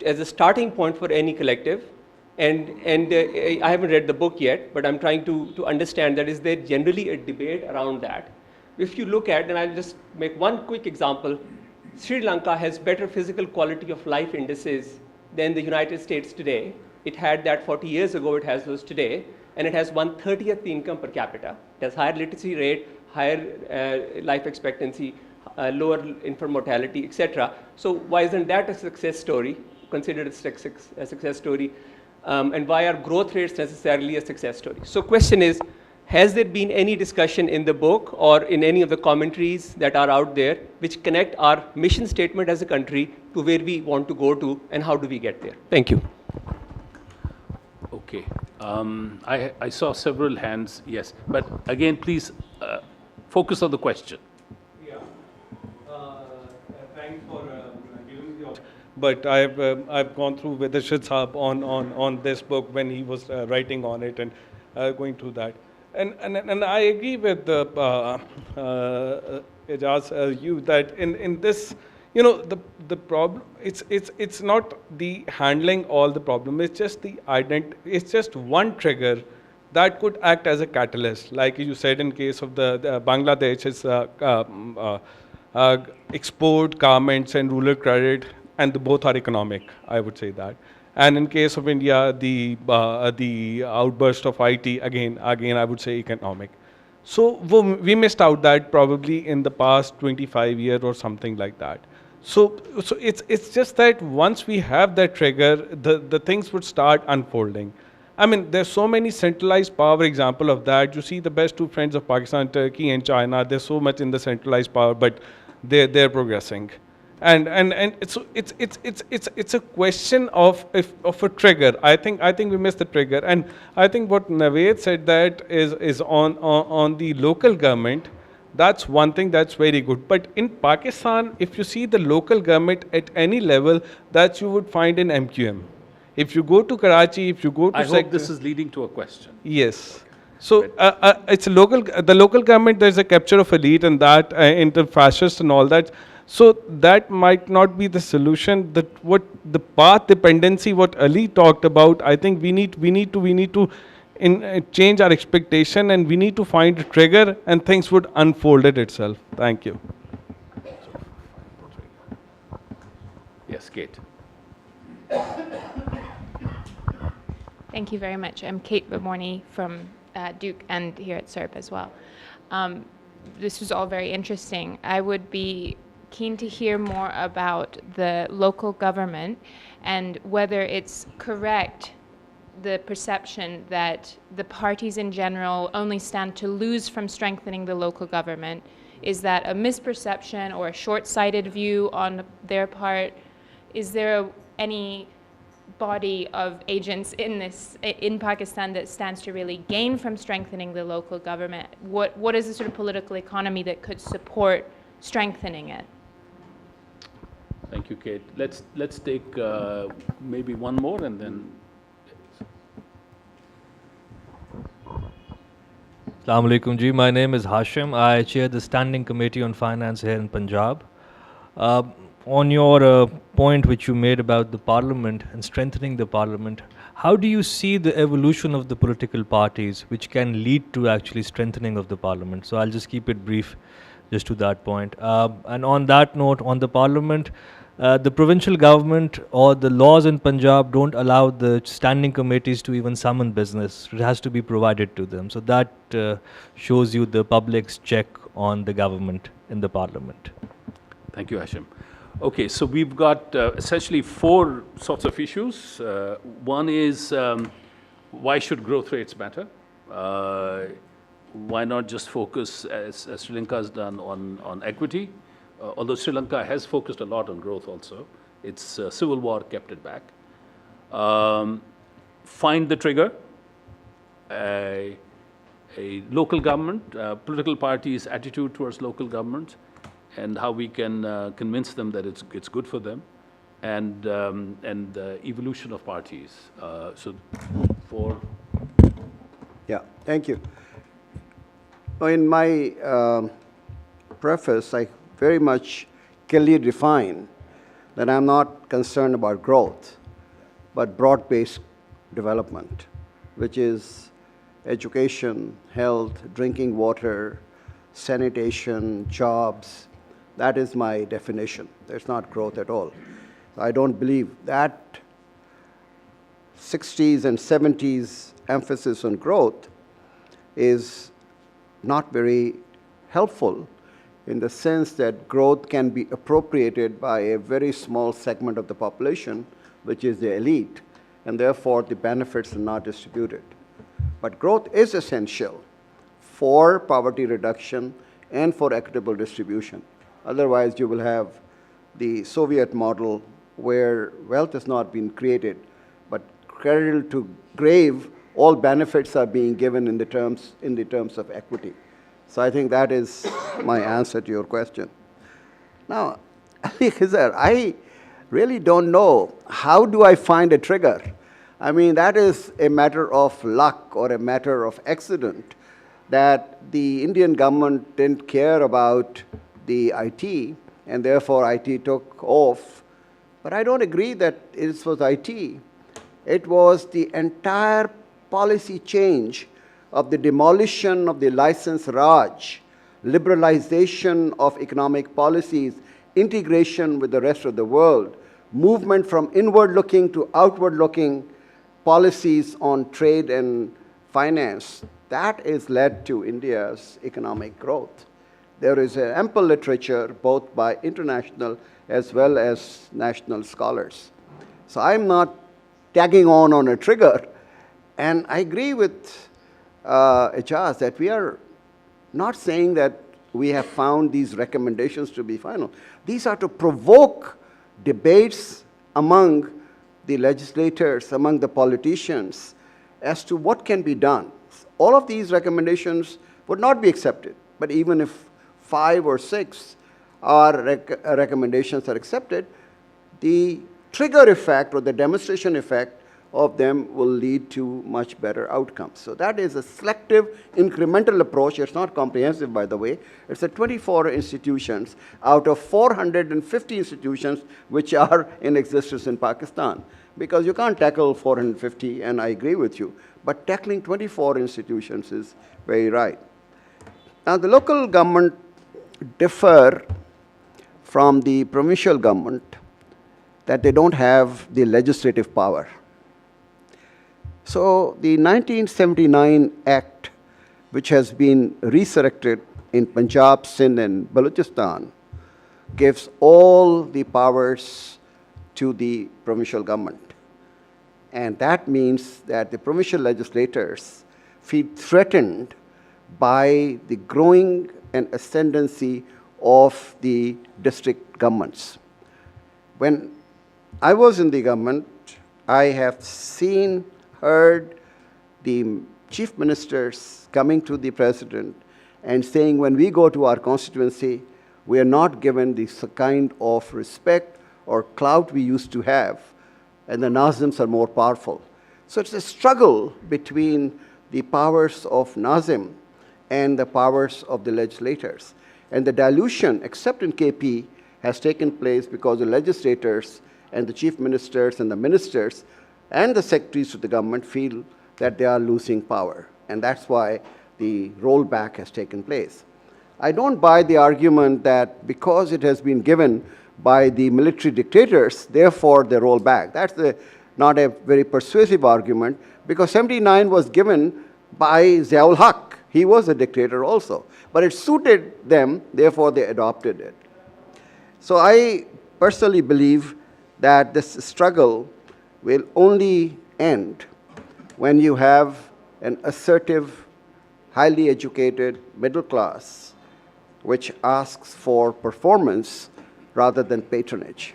as a starting point for any collective. And I haven't read the book yet, but I'm trying to understand that is there generally a debate around that. If you look at, and I'll just make one quick example, Sri Lanka has better physical quality of life indices than the United States today. It had that 40 years ago, it has those today, and it has 1/30th the income per capita. It has higher literacy rate, higher life expectancy, lower infant mortality, etc. So why isn't that a success story, considered a success story? And why are growth rates necessarily a success story? So question is, has there been any discussion in the book or in any of the commentaries that are out there which connect our mission statement as a country to where we want to go to, and how do we get there? Thank you. Okay. I saw several hands, yes. But again, please focus on the question. Yeah. Thanks for giving the opportunity. But I've gone through with Ishrat Saab on this book when he was writing on it and going through that. And I agree with Ijaz, you that in this, you know, the problem, it's not the handling all the problem, it's just it's just one trigger that could act as a catalyst. Like you said, in case of the Bangladesh, it's export, garments and rural credit, and both are economic, I would say that. And in case of India, the outburst of IT, again, I would say economic. So we missed out that probably in the past 25 years or something like that. So it's just that once we have that trigger, the things would start unfolding. I mean, there's so many centralized power example of that. You see the best 2 friends of Pakistan, Turkey and China, they're so much in the centralized power, but they're progressing. And so it's a question of a trigger. I think we missed the trigger. And I think what Naved said that is on the local government. That's one thing that's very good. But in Pakistan, if you see the local government at any level, that you would find in MQM. If you go to Karachi, if you go to I hope this is leading to a question. Yes. So it's the local government, there's a capture of elite and that into fascists and all that. So that might not be the solution. That what the path dependency, what Ali talked about, I think we need to change our expectation, and we need to find a trigger, and things would unfold it itself. Thank you. Yes, Kate. Thank you very much. I'm Kate Bamorni from Duke and here at SERP as well. This was all very interesting. I would be keen to hear more about the local government and whether it's correct, the perception that the parties in general only stand to lose from strengthening the local government. Is that a misperception or a short-sighted view on their part? Is there any body of agents in Pakistan that stands to really gain from strengthening the local government? What is the sort of political economy that could support strengthening it? Thank you, Kate. Let's take maybe one more and then. Assalamu alaikum ji. My name is Hashim. I chair the Standing Committee on Finance here in Punjab. On your point which you made about the parliament and strengthening the parliament, how do you see the evolution of the political parties which can lead to actually strengthening of the parliament? So I'll just keep it brief just to that point. And on that note, on the parliament, the provincial government or the laws in Punjab don't allow the standing committees to even summon business. It has to be provided to them. So that shows you the public's check on the government in the parliament. Thank you, Hashim. Okay, so we've got essentially four sorts of issues. One is why should growth rates matter? Why not just focus, as Sri Lanka has done, on equity? Although Sri Lanka has focused a lot on growth also. Its civil war kept it back. Find the trigger. A local government, political parties' attitude towards local government, and how we can convince them that it's good for them, and the evolution of parties. So, for Yeah, thank you. In my preface, I very much clearly define that I'm not concerned about growth, but broad-based development, which is education, health, drinking water, sanitation, jobs. That is my definition. There's not growth at all. I don't believe that 60s and 70s emphasis on growth is not very helpful in the sense that growth can be appropriated by a very small segment of the population, which is the elite, and therefore the benefits are not distributed. But growth is essential for poverty reduction and for equitable distribution. Otherwise, you will have the Soviet model where wealth has not been created, but cradle to grave, all benefits are being given in the terms of equity. So I think that is my answer to your question. Now, Ali Khizar, I really don't know, how do I find a trigger? I mean, that is a matter of luck or a matter of accident, that the Indian government didn't care about the IT, and therefore IT took off. But I don't agree that it was IT. It was the entire policy change of the demolition of the license Raj, liberalization of economic policies, integration with the rest of the world, movement from inward-looking to outward-looking policies on trade and finance. That has led to India's economic growth. There is an ample literature, both by international as well as national scholars. So I'm not tagging on a trigger. And I agree with Ijaz that we are not saying that we have found these recommendations to be final. These are to provoke debates among the legislators, among the politicians, as to what can be done. All of these recommendations would not be accepted, but even if 5 or 6 recommendations are accepted, the trigger effect or the demonstration effect of them will lead to much better outcomes. So that is a selective, incremental approach. It's not comprehensive, by the way. It's a 24 institutions out of 450 institutions which are in existence in Pakistan. Because you can't tackle 450, and I agree with you, but tackling 24 institutions is very right. Now, the local government differ from the provincial government that they don't have the legislative power. So the 1979 Act, which has been resurrected in Punjab, Sindh, and Balochistan, gives all the powers to the provincial government. And that means that the provincial legislators feel threatened by the growing and ascendancy of the district governments. When I was in the government, I have seen, heard the chief ministers coming to the president and saying, when we go to our constituency, we are not given this kind of respect or clout we used to have, and the Nazims are more powerful. So it's a struggle between the powers of Nazim and the powers of the legislators. And the dilution, except in KP, has taken place because the legislators and the chief ministers and the ministers and the secretaries of the government feel that they are losing power. And that's why the rollback has taken place. I don't buy the argument that because it has been given by the military dictators, therefore they roll back. That's not a very persuasive argument, because 79 was given by Ziaul Haq. He was a dictator also. But it suited them, therefore they adopted it. So I personally believe that this struggle will only end when you have an assertive, highly educated middle class which asks for performance rather than patronage.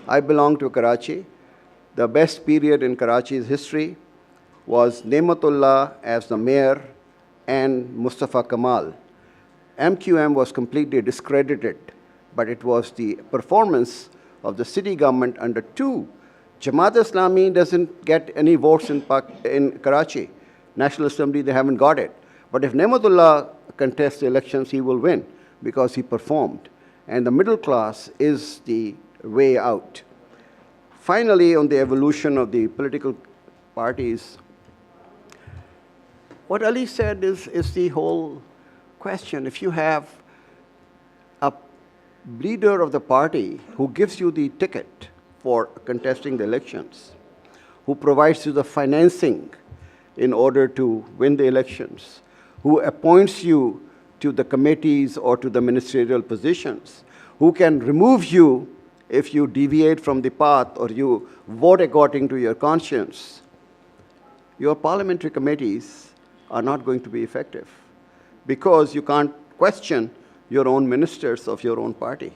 I belong to Karachi. The best period in Karachi's history was Nematullah as the mayor and Mustafa Kamal. MQM was completely discredited, but it was the performance of the city government under two. Jamaat Islami doesn't get any votes in Karachi. National Assembly, they haven't got it. But if Nematullah contests the elections, he will win because he performed. And the middle class is the way out. Finally, on the evolution of the political parties, what Ali said is the whole question. If you have a leader of the party who gives you the ticket for contesting the elections, who provides you the financing in order to win the elections, who appoints you to the committees or to the ministerial positions, who can remove you if you deviate from the path or you vote according to your conscience, your parliamentary committees are not going to be effective because you can't question your own ministers of your own party.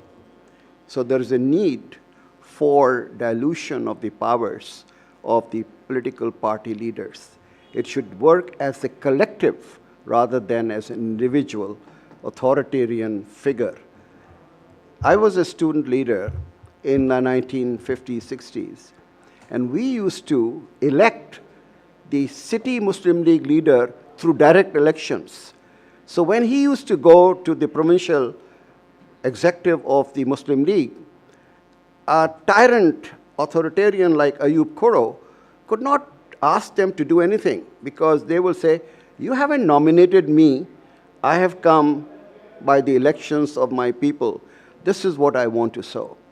So there is a need for dilution of the powers of the political party leaders. It should work as a collective rather than as an individual authoritarian figure. I was a student leader in the 1950s, 60s, and we used to elect the city Muslim League leader through direct elections. So when he used to go to the provincial executive of the Muslim League, a tyrant authoritarian like Ayub Khoro could not ask them to do anything because they will say, you haven't nominated me, I have come by the elections of my people. This is what I want to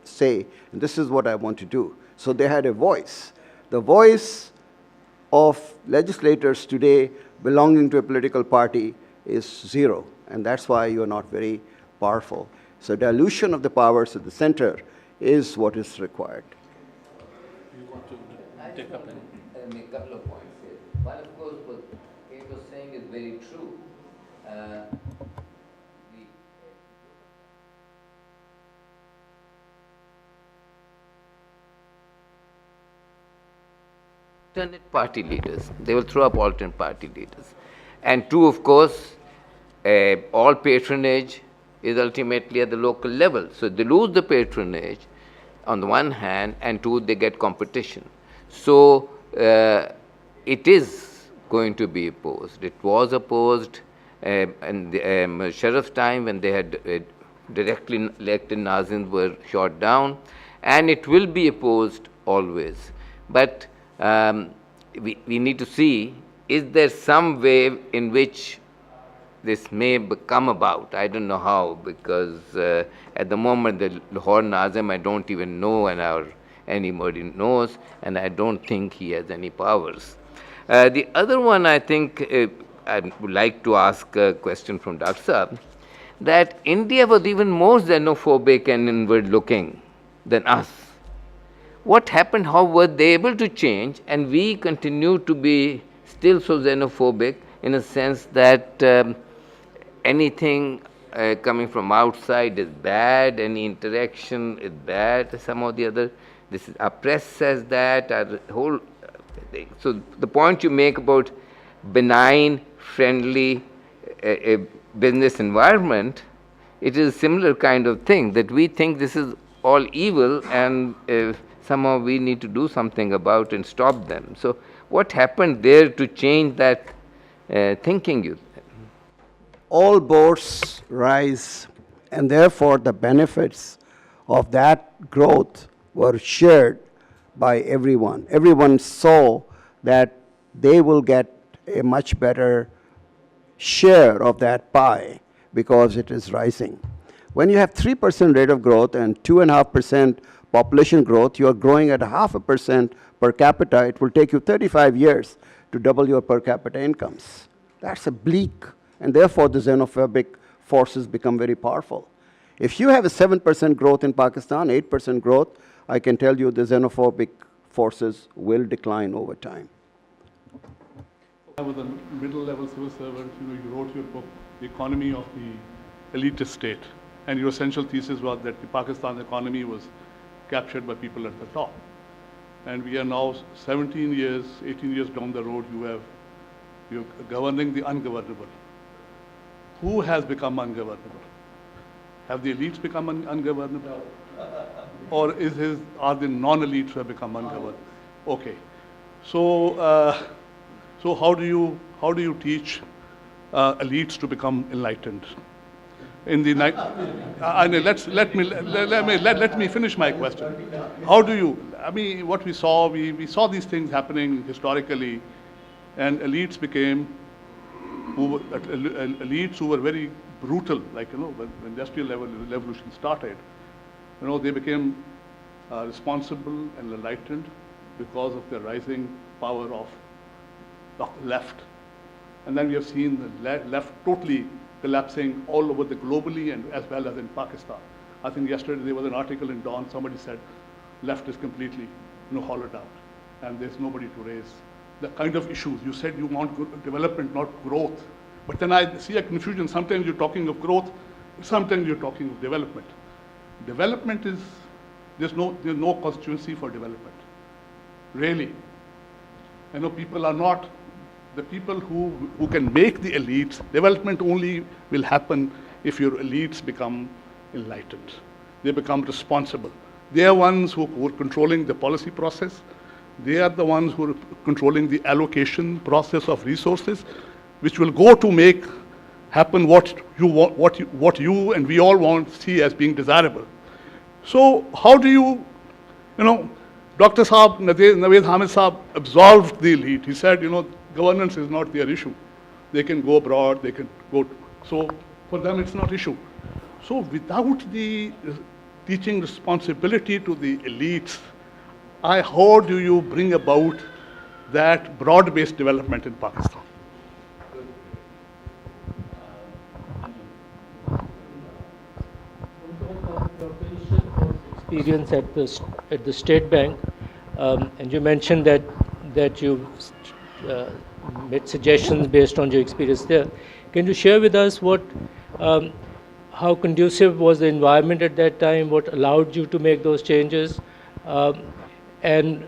say, and this is what I want to do. So they had a voice. The voice of legislators today belonging to a political party is zero, and that's why you're not very powerful. So dilution of the powers at the center is what is required. You want to take up any? I'll make a couple of points here. One, of course, what he was saying is very true. Alternate party leaders. They will throw up alternate party leaders. And two, of course, all patronage is ultimately at the local level. So they lose the patronage on the one hand, and two, they get competition. So it is going to be opposed. It was opposed in the Sharaf's time when they had directly elected Nazims were shot down, and it will be opposed always. But we need to see, is there some way in which this may come about? I don't know how, because at the moment the Lahore Nazim I don't even know, and anybody knows, and I don't think he has any powers. The other one, I think, I would like to ask a question from Dr. Saab, that India was even more xenophobic and inward-looking than us. What happened? How were they able to change, and we continue to be still so xenophobic in a sense that anything coming from outside is bad, any interaction is bad, some or the other. This is, our press says that, our whole thing. So the point you make about benign, friendly business environment, it is a similar kind of thing, that we think this is all evil, and somehow we need to do something about and stop them. So what happened there to change that thinking? You all boats rise, and therefore the benefits of that growth were shared by everyone. Everyone saw that they will get a much better share of that pie because it is rising. When you have 3% rate of growth and 2.5% population growth, you are growing at 0.5% per capita. It will take you 35 years to double your per capita incomes. That's a bleak, and therefore the xenophobic forces become very powerful. If you have a 7% growth in Pakistan, 8% growth, I can tell you the xenophobic forces will decline over time. I was a middle-level civil servant. You wrote your book, The Economy of the Elitist State, and your essential thesis was that the Pakistan economy was captured by people at the top. And we are now 17 years, 18 years down the road, you're governing the ungovernable. Who has become ungovernable? Have the elites become ungovernable? Or are the non-elites who have become ungovernable? Okay. So, so how do you teach elites to become enlightened? In the let me finish my question. How do you? I mean, what we saw these things happening historically, and elites became elites who were very brutal, like when the industrial revolution started. They became responsible and enlightened because of the rising power of the left. And then we have seen the left totally collapsing all over the globally and as well as in Pakistan. I think yesterday there was an article in Dawn, somebody said left is completely hollowed out and there's nobody to raise the kind of issues. You said you want development, not growth. But then I see a confusion. Sometimes you're talking of growth, sometimes you're talking of development. Development is, there's no constituency for development, really. People are not, the people who can make the elites, development only will happen if your elites become enlightened. They become responsible. They are ones who are controlling the policy process. They are the ones who are controlling the allocation process of resources, which will go to make happen what you and we all want to see as being desirable. So how do you, Dr. Saab, Naved Hamid Saab absolved the elite. He said, governance is not their issue. They can go abroad, they can go, so for them it's not issue. So without the teaching responsibility to the elites, how do you bring about that broad-based development in Pakistan? Experience at the State Bank, and you mentioned that you made suggestions based on your experience there. Can you share with us how conducive was the environment at that time? What allowed you to make those changes, and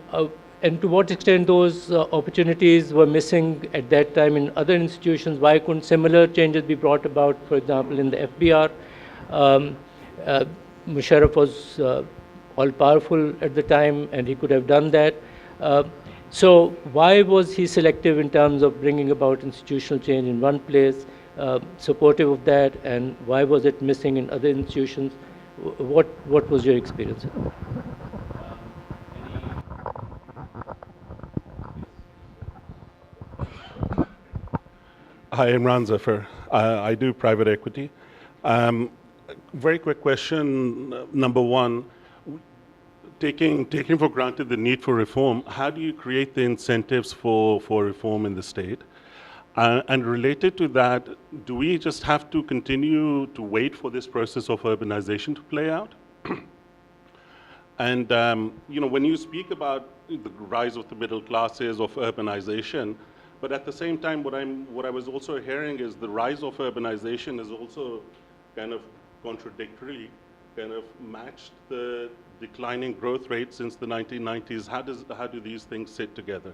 to what extent those opportunities were missing at that time in other institutions? Why couldn't similar changes be brought about, for example, in the FBR? Musharraf was all-powerful at the time, and he could have done that. So why was he selective in terms of bringing about institutional change in one place, supportive of that, and why was it missing in other institutions? What was your experience? Hi, Imran Zafar. I do private equity. Very quick question. Number one, taking for granted the need for reform, how do you create the incentives for reform in the state? And related to that, do we just have to continue to wait for this process of urbanization to play out? And when you speak about the rise of the middle classes, of urbanization, but at the same time, what I was also hearing is the rise of urbanization is also kind of contradictory, kind of matched the declining growth rate since the 1990s. How do these things sit together?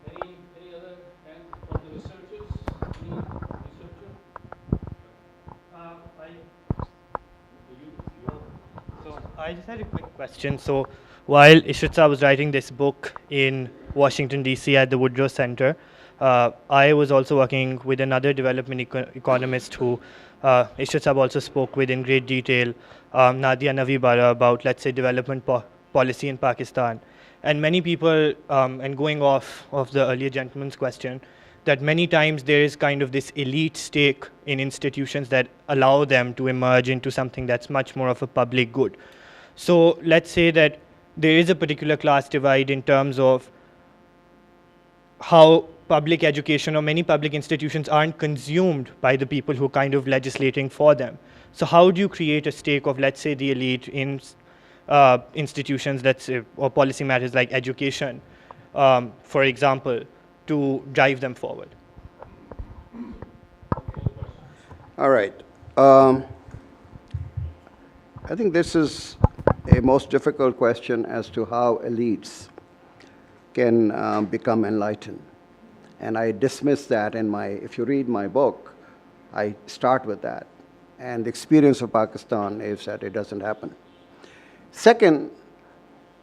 Any other hands from the researchers? Any researcher? So I just had a quick question. So while Ishrat Saab was writing this book in Washington, D.C. at the Woodrow Center, I was also working with another development economist who Ishrat Saab also spoke with in great detail, Nadia Navibara, about, let's say, development policy in Pakistan. And many people, and going off of the earlier gentleman's question, that many times there is kind of this elite stake in institutions that allow them to emerge into something that's much more of a public good. So let's say that there is a particular class divide in terms of how public education or many public institutions aren't consumed by the people who are kind of legislating for them. So how do you create a stake of, let's say, the elite in institutions, let's say, or policy matters like education, for example, to drive them forward? All right. I think this is a most difficult question as to how elites can become enlightened. And I dismiss that in if you read my book, I start with that. And the experience of Pakistan is that it doesn't happen. Second,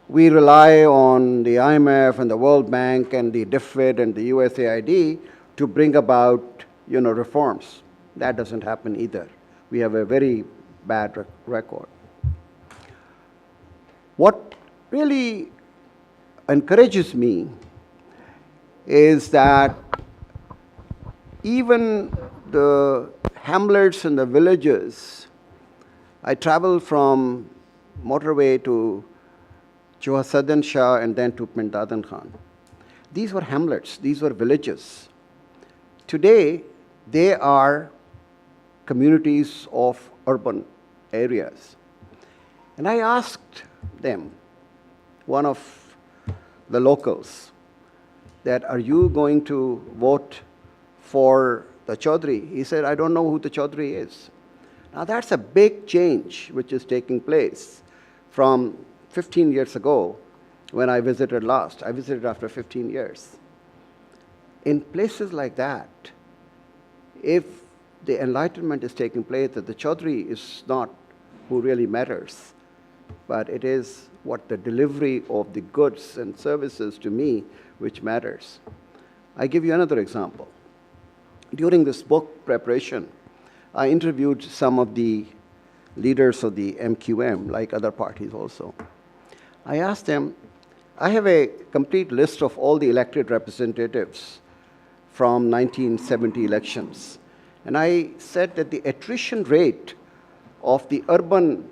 we rely on the IMF and the World Bank and the DFID and the USAID to bring about, reforms. That doesn't happen either. We have a very bad record. What really encourages me is that even the hamlets and the villages, I traveled from motorway to Johasadan Shah and then to Pindadan Khan. These were hamlets, these were villages. Today, they are communities of urban areas. And I asked them, one of the locals, that are you going to vote for the Chaudhry? He said, I don't know who the Chaudhry is. Now that's a big change which is taking place from 15 years ago when I visited last. I visited after 15 years. In places like that, if the enlightenment is taking place, that the Chaudhry is not who really matters, but it is what the delivery of the goods and services to me which matters. I give you another example. During this book preparation, I interviewed some of the leaders of the MQM, like other parties also. I asked them, I have a complete list of all the elected representatives from 1970 elections. And I said that the attrition rate of the urban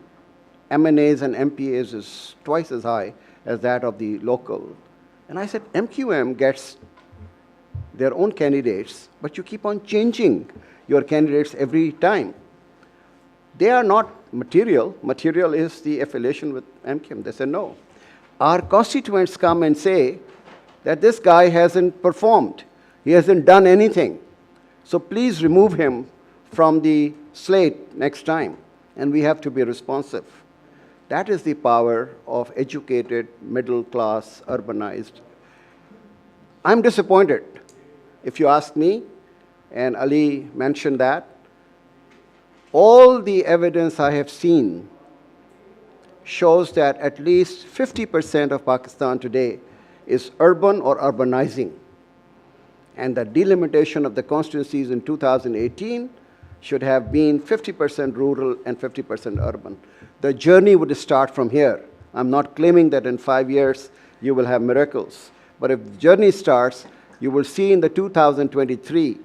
MNAs and MPAs is twice as high as that of the local. And I said, MQM gets their own candidates, but you keep on changing your candidates every time. They are not material. Material is the affiliation with MQM. They said, no. Our constituents come and say that this guy hasn't performed. He hasn't done anything. So please remove him from the slate next time. And we have to be responsive. That is the power of educated, middle class, urbanized. I'm disappointed, if you ask me, and Ali mentioned that. All the evidence I have seen shows that at least 50% of Pakistan today is urban or urbanizing. And the delimitation of the constituencies in 2018 should have been 50% rural and 50% urban. The journey would start from here. I'm not claiming that in 5 years you will have miracles. But if the journey starts, you will see in the 2023,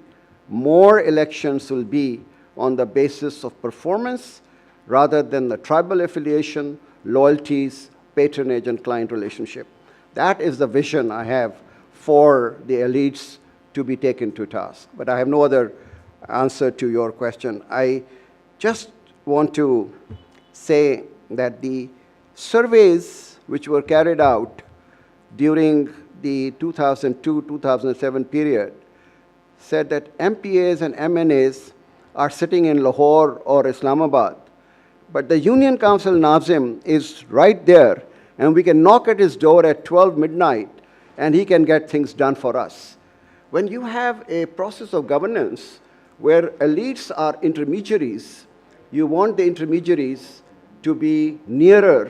more elections will be on the basis of performance rather than the tribal affiliation, loyalties, patronage, and client relationship. That is the vision I have for the elites to be taken to task. But I have no other answer to your question. I just want to say that the surveys which were carried out during the 2002-2007 period said that MPAs and MNAs are sitting in Lahore or Islamabad. But the Union Council Nazim is right there, and we can knock at his door at 12 midnight, and he can get things done for us. When you have a process of governance where elites are intermediaries, you want the intermediaries to be nearer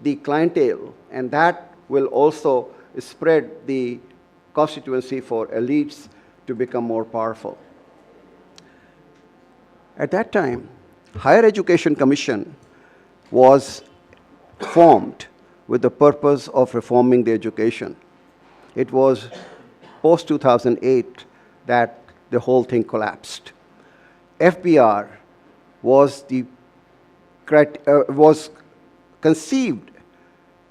the clientele, and that will also spread the constituency for elites to become more powerful. At that time, Higher Education Commission was formed with the purpose of reforming the education. It was post-2008 that the whole thing collapsed. FBR was conceived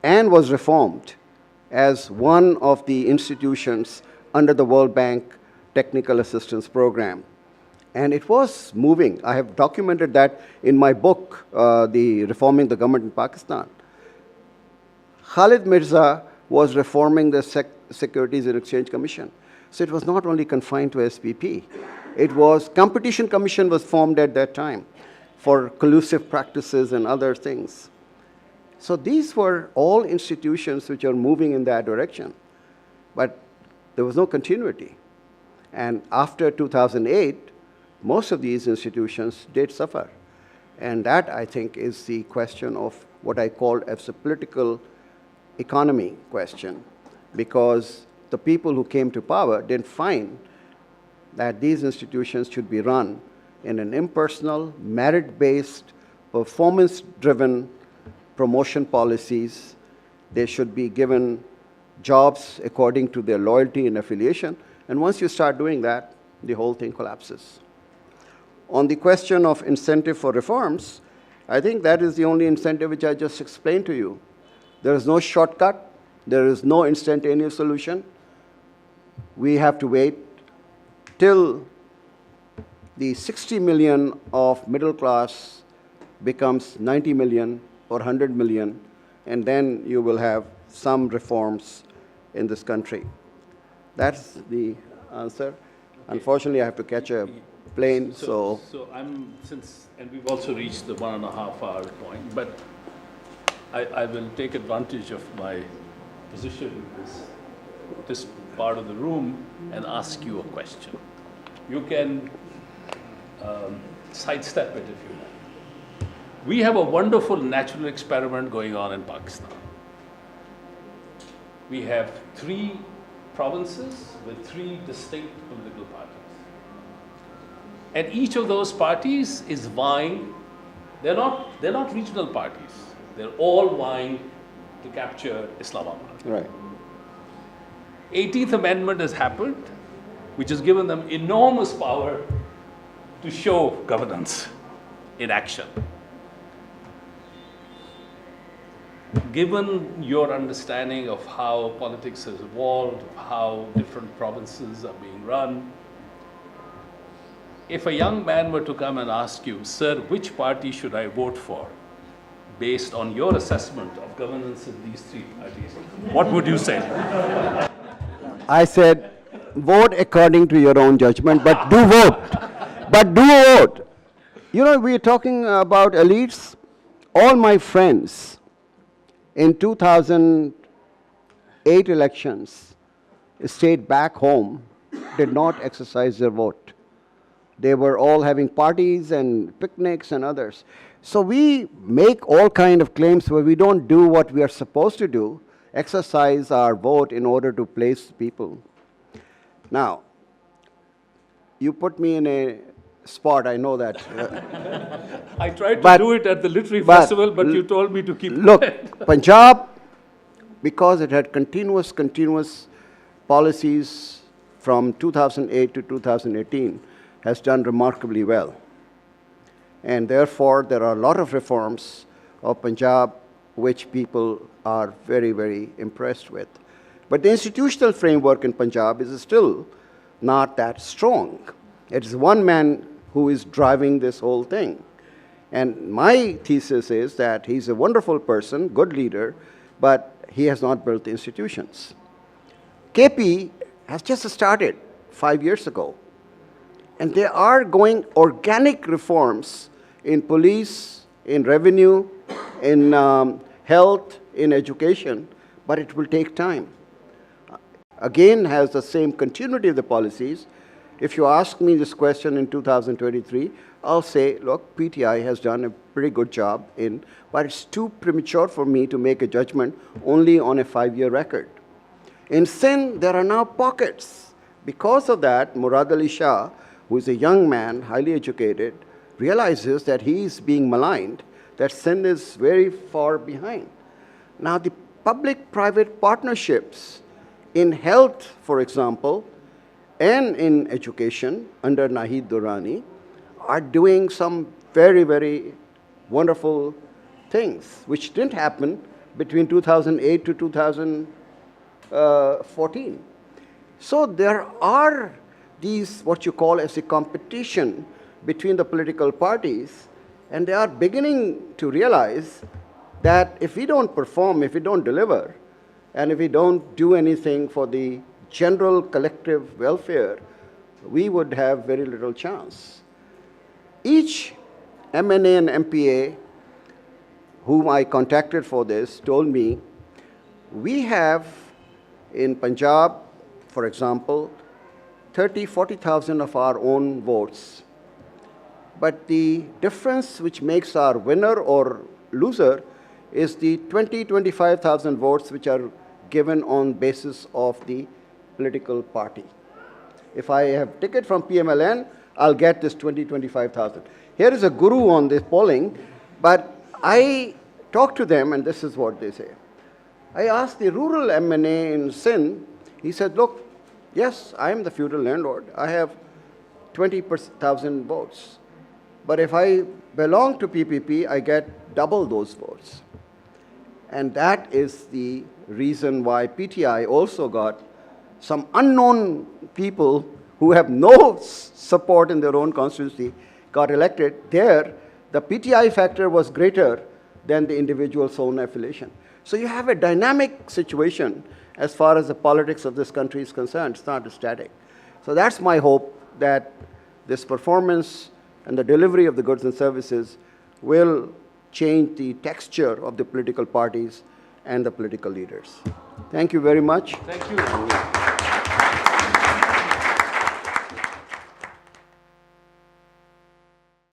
and was reformed as one of the institutions under the World Bank Technical Assistance Program. And it was moving. I have documented that in my book, the Reforming the Government in Pakistan. Khalid Mirza was reforming the Securities and Exchange Commission. So it was not only confined to SPP. It was, Competition Commission was formed at that time for collusive practices and other things. So these were all institutions which are moving in that direction. But there was no continuity. And after 2008, most of these institutions did suffer. And that, I think, is the question of what I call as a political economy question, because the people who came to power didn't find that these institutions should be run in an impersonal, merit-based, performance-driven promotion policies. They should be given jobs according to their loyalty and affiliation. And once you start doing that, the whole thing collapses. On the question of incentive for reforms, I think that is the only incentive which I just explained to you. There is no shortcut. There is no instantaneous solution. We have to wait till the 60 million of middle class becomes 90 million or 100 million, and then you will have some reforms in this country. That's the answer. Okay. Unfortunately, I have to catch a plane, so and we've also reached the 1.5 hour point, but I will take advantage of my position in this part of the room and ask you a question. You can sidestep it if you like. We have a wonderful natural experiment going on in Pakistan. We have 3 provinces with 3 distinct political parties. And each of those parties is vying, they're not regional parties, they're all vying to capture Islamabad. Right. 18th Amendment has happened, which has given them enormous power to show governance in action. Given your understanding of how politics has evolved, how different provinces are being run, if a young man were to come and ask you, sir, which party should I vote for based on your assessment of governance in these 3 parties, what would you say? I said, vote according to your own judgment, but do vote. But do vote. You know, we're talking about elites. All my friends in 2008 elections stayed back home, did not exercise their vote. They were all having parties and picnics and others. So we make all kind of claims where we don't do what we are supposed to do, exercise our vote in order to place people. Now, you put me in a spot, I know that. I tried to do it at the literary festival, but you told me to keep Look, quiet. Punjab, because it had continuous policies from 2008 to 2018, has done remarkably well. And therefore, there are a lot of reforms of Punjab which people are very, very impressed with. But the institutional framework in Punjab is still not that strong. It's one man who is driving this whole thing. And my thesis is that he's a wonderful person, good leader, but he has not built the institutions. KP has just started 5 years ago. And they are going organic reforms in police, in revenue, in health, in education, but it will take time. Again, has the same continuity of the policies. If you ask me this question in 2023, I'll say, look, PTI has done a pretty good job but it's too premature for me to make a judgment only on a 5-year record. In Sindh, there are now pockets. Because of that, Murad Ali Shah, who is a young man, highly educated, realizes that he is being maligned, that Sindh is very far behind. Now, the public-private partnerships in health, for example, and in education under Naveed Durrani are doing some very, very wonderful things, which didn't happen between 2008 to 2014. So there are these, what you call as a competition between the political parties, and they are beginning to realize that if we don't perform, if we don't deliver, and if we don't do anything for the general collective welfare, we would have very little chance. Each MNA and MPA whom I contacted for this told me, we have in Punjab, for example, 40,000 of our own votes. But the difference which makes our winner or loser is the 25,000 votes which are given on basis of the political party. If I have ticket from PMLN, I'll get this 25,000. Here is a guru on this polling, but I talked to them, and this is what they say. I asked the rural MNA in Sindh, he said, look, yes, I am the feudal landlord. I have 20,000 votes. But if I belong to PPP, I get double those votes. And that is the reason why PTI also got some unknown people who have no support in their own constituency got elected. There, the PTI factor was greater than the individual's own affiliation. So you have a dynamic situation as far as the politics of this country is concerned. It's not static. So that's my hope, that this performance and the delivery of the goods and services will change the texture of the political parties and the political leaders. Thank you very much. Thank you.